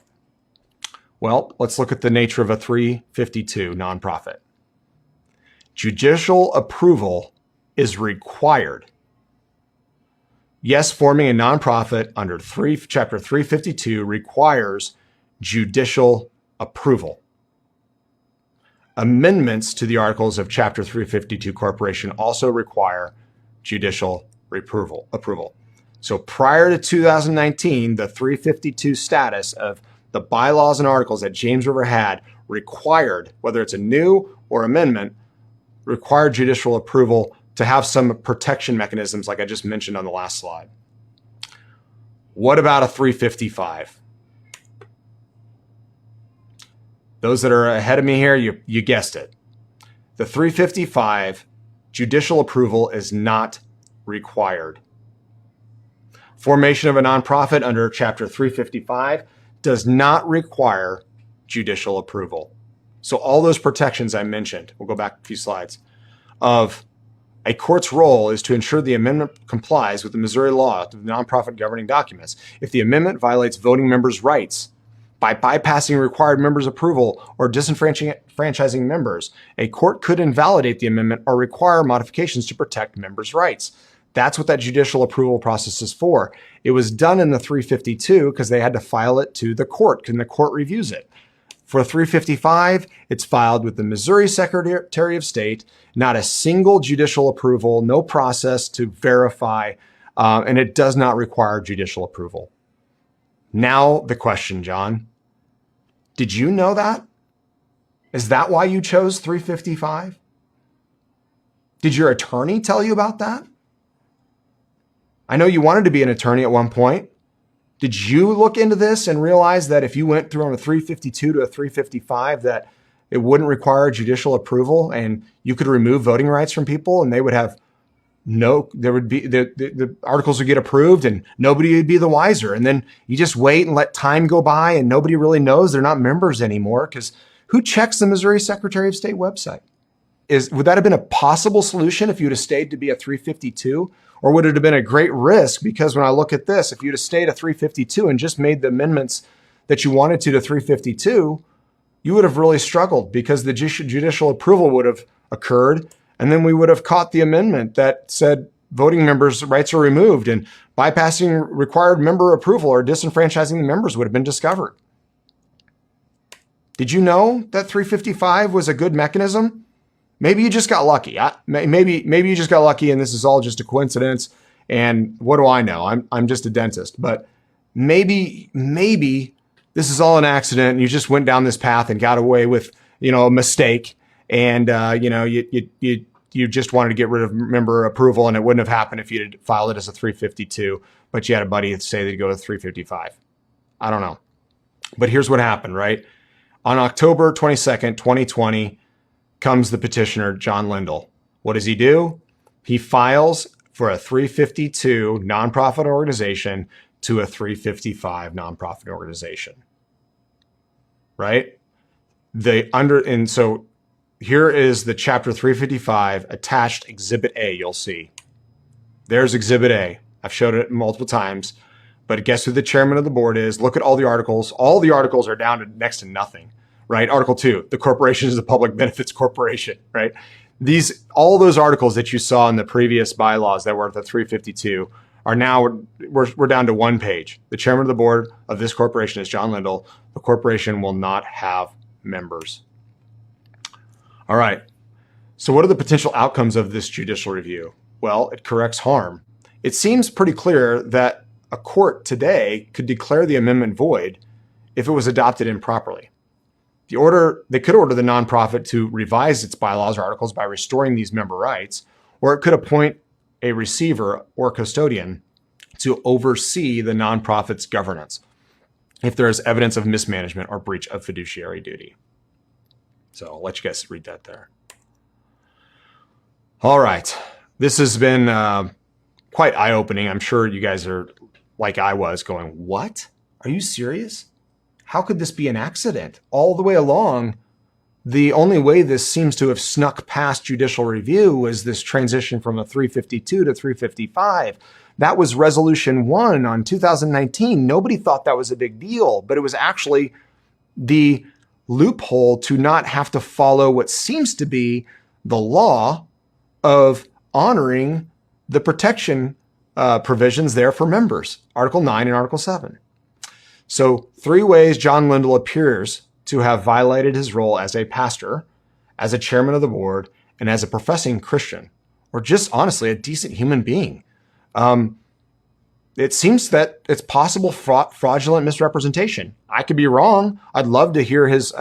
Well, let's look at the nature of a 352 nonprofit. Judicial approval is required. Yes, forming a nonprofit under Chapter 352 requires judicial approval. Amendments to the Articles of Chapter 352 Corporation also require judicial approval. So prior to 2019, the 352 status of the bylaws and articles that James River had required, whether it's a new or amendment, required judicial approval to have some protection mechanisms like I just mentioned on the last slide. What about a 355? Those that are ahead of me here, you guessed it. The 355 judicial approval is not required. Formation of a nonprofit under Chapter 355 does not require judicial approval. So all those protections I mentioned, we'll go back a few slides, of a court's role is to ensure the amendment complies with the Missouri law to the nonprofit governing documents. If the amendment violates voting members' rights by bypassing required members' approval or disenfranchising members, a court could invalidate the amendment or require modifications to protect members' rights. That's what that judicial approval process is for. It was done in the 352 because they had to file it to the court, and the court reviews it. For 355, it's filed with the Missouri Secretary of State, not a single judicial approval, no process to verify, and it does not require judicial approval. Now the question, John, did you know that? Is that why you chose 355? Did your attorney tell you about that? I know you wanted to be an attorney at one point. Did you look into this and realize that if you went through on a 352 to a 355 that it wouldn't require judicial approval and you could remove voting rights from people and they would have the articles would get approved and nobody would be the wiser. And then you just wait and let time go by and nobody really knows they're not members anymore because who checks the Missouri Secretary of State website? Would that have been a possible solution if you'd have stayed to be a 352? Or would it have been a great risk? Because when I look at this, if you'd have stayed at 352 and just made the amendments that you wanted to 352, you would have really struggled because the judicial approval would have occurred. And then we would have caught the amendment that said voting members' rights are removed and bypassing required member approval or disenfranchising the members would have been discovered. Did you know that 355 was a good mechanism? Maybe you just got lucky. Maybe you just got lucky and this is all just a coincidence. And what do I know? I'm just a dentist. But maybe this is all an accident and you just went down this path and got away with, a mistake. And, you just wanted to get rid of member approval and it wouldn't have happened if you'd filed it as a 352, but you had a buddy say they'd go to 355. I don't know. But here's what happened, right? On October 22nd, 2020, comes the petitioner, John LINDELL. What does he do? He files for a 352 nonprofit organization to a 355 nonprofit organization, right? And so here is the Chapter 355 attached Exhibit A, you'll see. There's Exhibit A. I've showed it multiple times, But guess who the chairman of the board is? Look at all the articles. All the articles are down to next to nothing, right? Article 2, the corporation is a public benefits corporation, right? All those articles that you saw in the previous bylaws that were at the 352 are now, we're down to 1 page. The chairman of the board of this corporation is John Lindell. The corporation will not have members. All right. So what are the potential outcomes of this judicial review? Well, it corrects harm. It seems pretty clear that a court today could declare the amendment void if it was adopted improperly. They could order the nonprofit to revise its bylaws or articles by restoring these member rights, or it could appoint a receiver or custodian to oversee the nonprofit's governance if there is evidence of mismanagement or breach of fiduciary duty. So I'll let you guys read that there. All right. This has been quite eye-opening. I'm sure you guys are, like I was, going, what? Are you serious? How could this be an accident? All the way along, the only way this seems to have snuck past judicial review was this transition from a 352 to 355. That was resolution 1 on 2019. Nobody thought that was a big deal, but it was actually the loophole to not have to follow what seems to be the law of honoring the protection provisions there for members, Article 9 and Article 7. So 3 ways John Lindell appears to have violated his role as a pastor, as a chairman of the board, and as a professing Christian, or just honestly a decent human being. It seems that it's possible fraudulent misrepresentation. I could be wrong. I'd love to hear his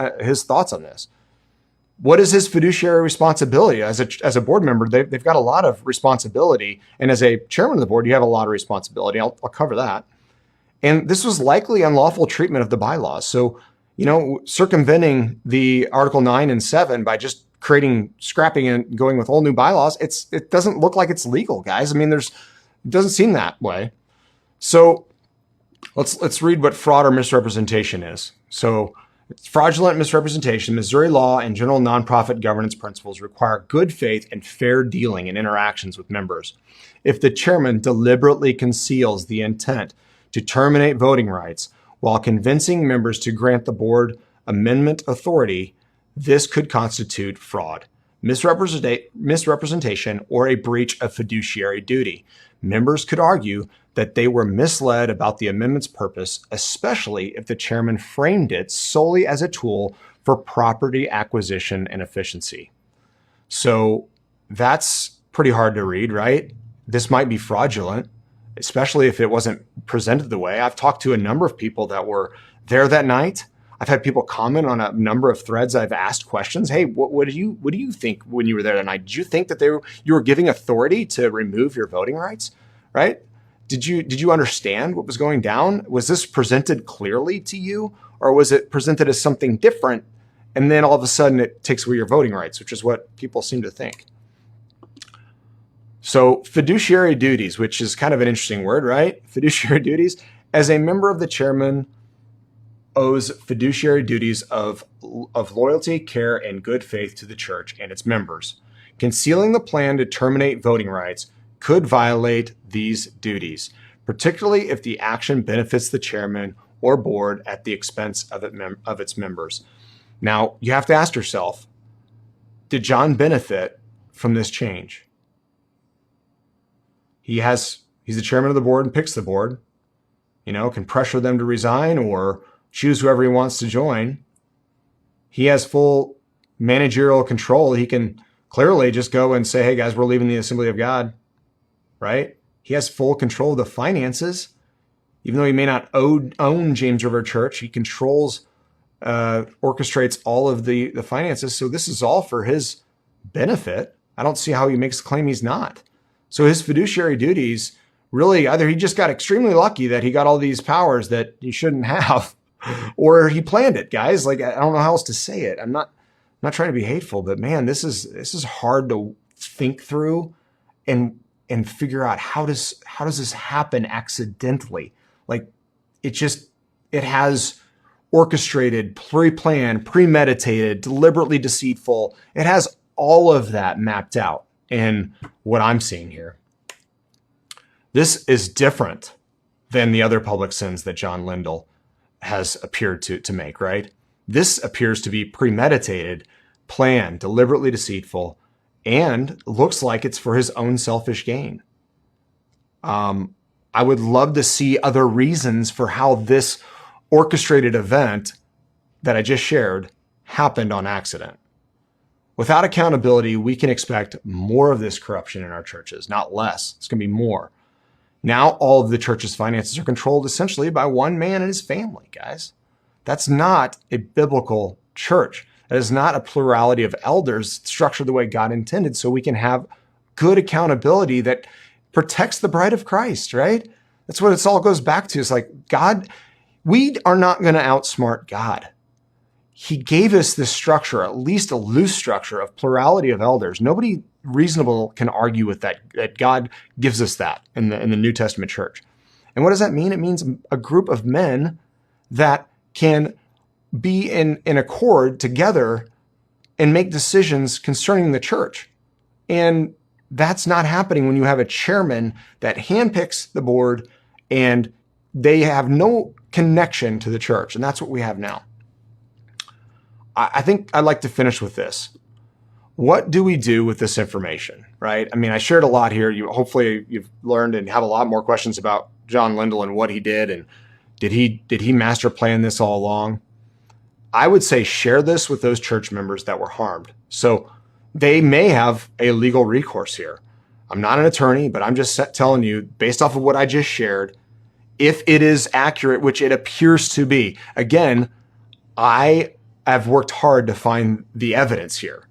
thoughts on this. What is his fiduciary responsibility? As a board member, they've got a lot of responsibility. And as a chairman of the board, you have a lot of responsibility. I'll cover that. And this was likely unlawful treatment of the bylaws. So, circumventing the Article 9 and 7 by just scrapping and going with all new bylaws, it doesn't look like it's legal, guys. I mean, it doesn't seem that way. So let's read what fraud or misrepresentation is. So it's fraudulent misrepresentation. Missouri law and general nonprofit governance principles require good faith and fair dealing in interactions with members. If the chairman deliberately conceals the intent to terminate voting rights while convincing members to grant the board amendment authority, this could constitute fraud, misrepresentation, or a breach of fiduciary duty. Members could argue that they were misled about the amendment's purpose, especially if the chairman framed it solely as a tool for property acquisition and efficiency. So that's pretty hard to read, right? This might be fraudulent, especially if it wasn't presented the way. I've talked to a number of people that were there that night. I've had people comment on a number of threads. I've asked questions. Hey, what do you think when you were there that night? Did you think that you were giving authority to remove your voting rights, right? Did you understand what was going down? Was this presented clearly to you, or was it presented as something different? And then all of a sudden it takes away your voting rights, which is what people seem to think. So fiduciary duties, which is kind of an interesting word, right? Fiduciary duties. As a member of the chairman owes fiduciary duties of loyalty, care, and good faith to the church and its members. Concealing the plan to terminate voting rights could violate these duties, particularly if the action benefits the chairman or board at the expense of its members. Now, you have to ask yourself, did John benefit from this change? He's the chairman of the board and picks the board, can pressure them to resign or choose whoever he wants to join. He has full managerial control. He can clearly just go and say, hey guys, we're leaving the Assembly of God, right? He has full control of the finances. Even though he may not own James River Church, he controls, orchestrates all of the finances. So this is all for his benefit. I don't see how he makes the claim he's not. So his fiduciary duties, really, either he just got extremely lucky that he got all these powers that he shouldn't have, or he planned it, guys. Like, I don't know how else to say it. I'm not trying to be hateful, but man, this is hard to think through and figure out how does this happen accidentally? Like, it has orchestrated, pre-planned, premeditated, deliberately deceitful. It has all of that mapped out in what I'm seeing here. This is different than the other public sins that John Lindell has appeared to make, right? This appears to be premeditated, planned, deliberately deceitful, and looks like it's for his own selfish gain. I would love to see other reasons for how this orchestrated event that I just shared happened on accident. Without accountability, we can expect more of this corruption in our churches, not less. It's going to be more. Now all of the church's finances are controlled essentially by one man and his family, guys. That's not a biblical church. That is not a plurality of elders structured the way God intended, so we can have good accountability that protects the bride of Christ, right? That's what it all goes back to. It's like God, we are not going to outsmart God. He gave us this structure, at least a loose structure of plurality of elders. Nobody reasonable can argue with that God gives us that in the New Testament church. And what does that mean? It means a group of men that can be in accord together and make decisions concerning the church. And that's not happening when you have a chairman that handpicks the board and they have no connection to the church. And that's what we have now. I think I'd like to finish with this. What do we do with this information, right? I mean, I shared a lot here. Hopefully you've learned and have a lot more questions about John Lindell and what he did. And did he master plan this all along? I would say share this with those church members that were harmed. So they may have a legal recourse here. I'm not an attorney, but I'm just telling you, based off of what I just shared, if it is accurate, which it appears to be. Again, I have worked hard to find the evidence here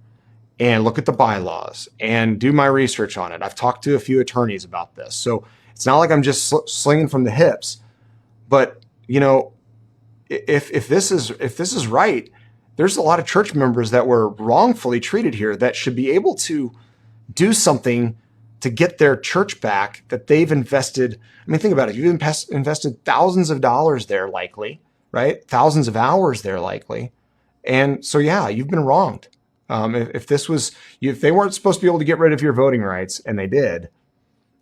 and look at the bylaws and do my research on it. I've talked to a few attorneys about this. So it's not like I'm just slinging from the hips, but if this is right, there's a lot of church members that were wrongfully treated here that should be able to do something to get their church back that they've invested. I mean, think about it. You've invested thousands of dollars there likely, right? Thousands of hours there likely. And so, yeah, you've been wronged. If they weren't supposed to be able to get rid of your voting rights and they did,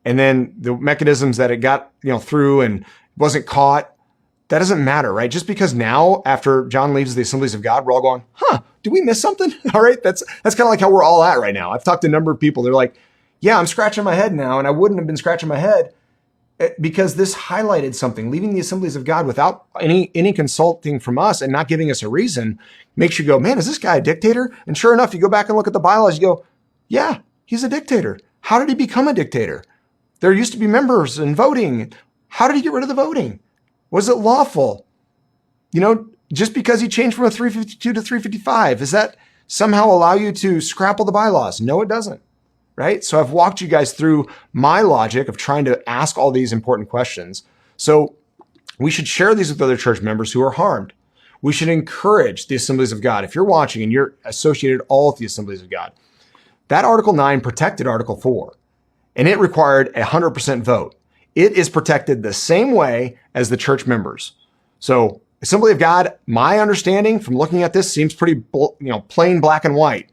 and then the mechanisms that it got, through and wasn't caught, that doesn't matter, right? Just because now after John leaves the Assemblies of God, we're all going, did we miss something? All right. That's kind of like how we're all at right now. I've talked to a number of people. They're like, yeah, I'm scratching my head now. And I wouldn't have been scratching my head because this highlighted something. Leaving the Assemblies of God without any consulting from us and not giving us a reason makes you go, man, is this guy a dictator? And sure enough, you go back and look at the bylaws, you go, yeah, he's a dictator. How did he become a dictator? There used to be members and voting. How did he get rid of the voting? Was it lawful? Just because he changed from a 352 to 355, does that somehow allow you to scrapple the bylaws? No, it doesn't. Right? So I've walked you guys through my logic of trying to ask all these important questions. So we should share these with other church members who are harmed. We should encourage the Assemblies of God. If you're watching and you're associated all with the Assemblies of God, that Article 9 protected Article 4, and it required 100% vote. It is protected the same way as the church members. So Assembly of God, my understanding from looking at this seems pretty, plain black and white.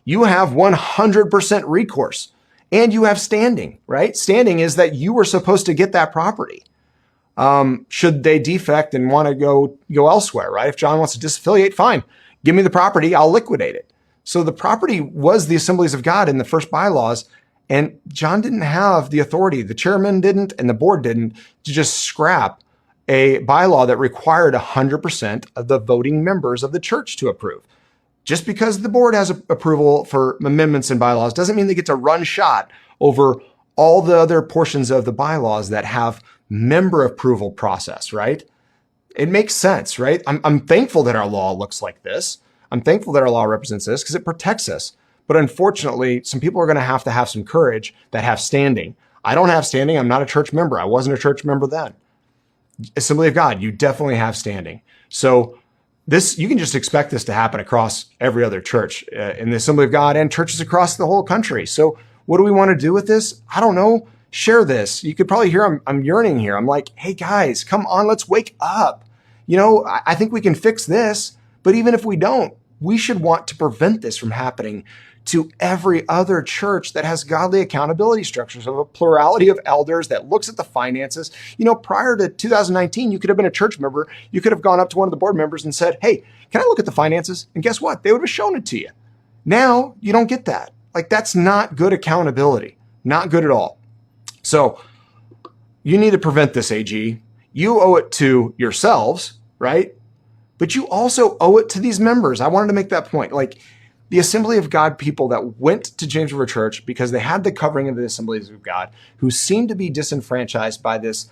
You have 100% recourse and you have standing, right? Standing is that you were supposed to get that property. Should they defect and want to go elsewhere, right? If John wants to disaffiliate, fine, give me the property, I'll liquidate it. So the property was the Assemblies of God in the first bylaws, and John didn't have the authority, the chairman didn't, and the board didn't, to just scrap a bylaw that required 100% of the voting members of the church to approve. Just because the board has approval for amendments and bylaws doesn't mean they get to run shot over all the other portions of the bylaws that have member approval process, right? It makes sense, right? I'm thankful that our law looks like this. I'm thankful that our law represents this because it protects us. But unfortunately, some people are going to have some courage that have standing. I don't have standing. I'm not a church member. I wasn't a church member then. Assembly of God, you definitely have standing. So you can just expect this to happen across every other church in the Assembly of God and churches across the whole country. So what do we want to do with this? I don't know. Share this. You could probably hear I'm yearning here. I'm like, hey guys, come on, let's wake up. I think we can fix this. But even if we don't, we should want to prevent this from happening to every other church that has godly accountability structures of a plurality of elders that looks at the finances. Prior to 2019, you could have been a church member. You could have gone up to one of the board members and said, hey, can I look at the finances? And guess what? They would have shown it to you. Now you don't get that. That's not good accountability. Not good at all. So you need to prevent this, AG. You owe it to yourselves, right? But you also owe it to these members. I wanted to make that point. The Assembly of God people that went to James River Church because they had the covering of the Assemblies of God, who seemed to be disenfranchised by this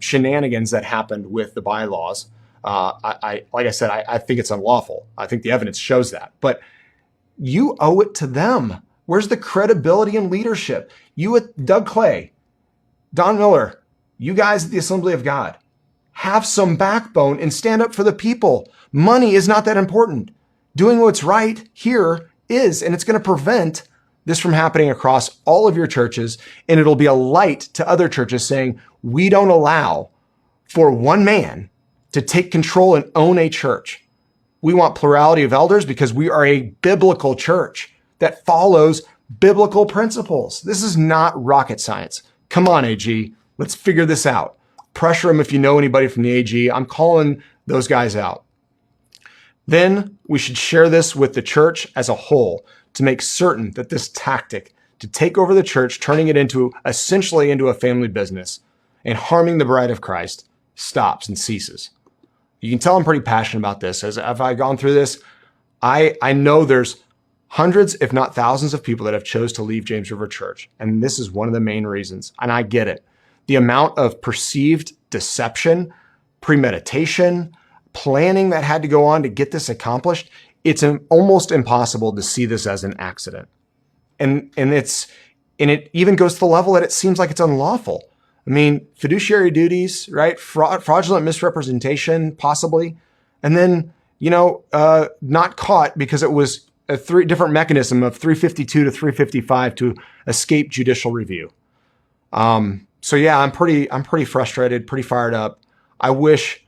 shenanigans that happened with the bylaws. Like I said, I think it's unlawful. I think the evidence shows that. But you owe it to them. Where's the credibility and leadership? You at Doug Clay, Don Miller, you guys at the Assembly of God, have some backbone and stand up for the people. Money is not that important. Doing what's right here is, and it's going to prevent this from happening across all of your churches. And it'll be a light to other churches saying, we don't allow for one man to take control and own a church. We want plurality of elders because we are a biblical church that follows biblical principles. This is not rocket science. Come on, AG. Let's figure this out. Pressure them if you know anybody from the AG. I'm calling those guys out. Then we should share this with the church as a whole to make certain that this tactic to take over the church, turning it essentially into a family business and harming the bride of Christ stops and ceases. You can tell I'm pretty passionate about this. As I've gone through this, I know there's hundreds, if not thousands of people that have chose to leave James River Church. And this is one of the main reasons. And I get it. The amount of perceived deception, premeditation, planning that had to go on to get this accomplished, it's almost impossible to see this as an accident. And it even goes to the level that it seems like it's unlawful. I mean, fiduciary duties, right? Fraudulent misrepresentation, possibly. And then, not caught because it was a different mechanism of 352 to 355 to escape judicial review. So yeah, I'm pretty frustrated, pretty fired up. I wish,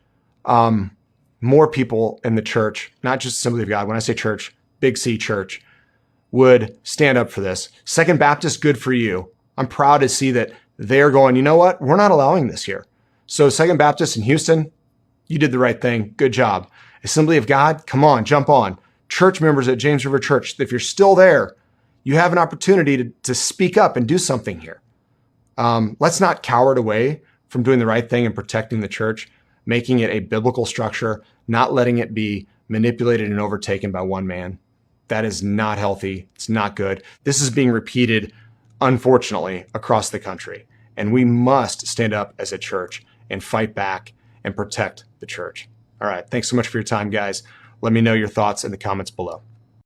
more people in the church, not just Assembly of God, when I say church, Big C church, would stand up for this. Second Baptist, good for you. I'm proud to see that they're going, you know what? We're not allowing this here. So Second Baptist in Houston, you did the right thing. Good job. Assembly of God, come on, jump on. Church members at James River Church, if you're still there, you have an opportunity to speak up and do something here. Let's not cower away from doing the right thing and protecting the church, making it a biblical structure, not letting it be manipulated and overtaken by one man. That is not healthy. It's not good. This is being repeated, unfortunately, across the country. And we must stand up as a church and fight back and protect the church. All right. Thanks so much for your time, guys. Let me know your thoughts in the comments below.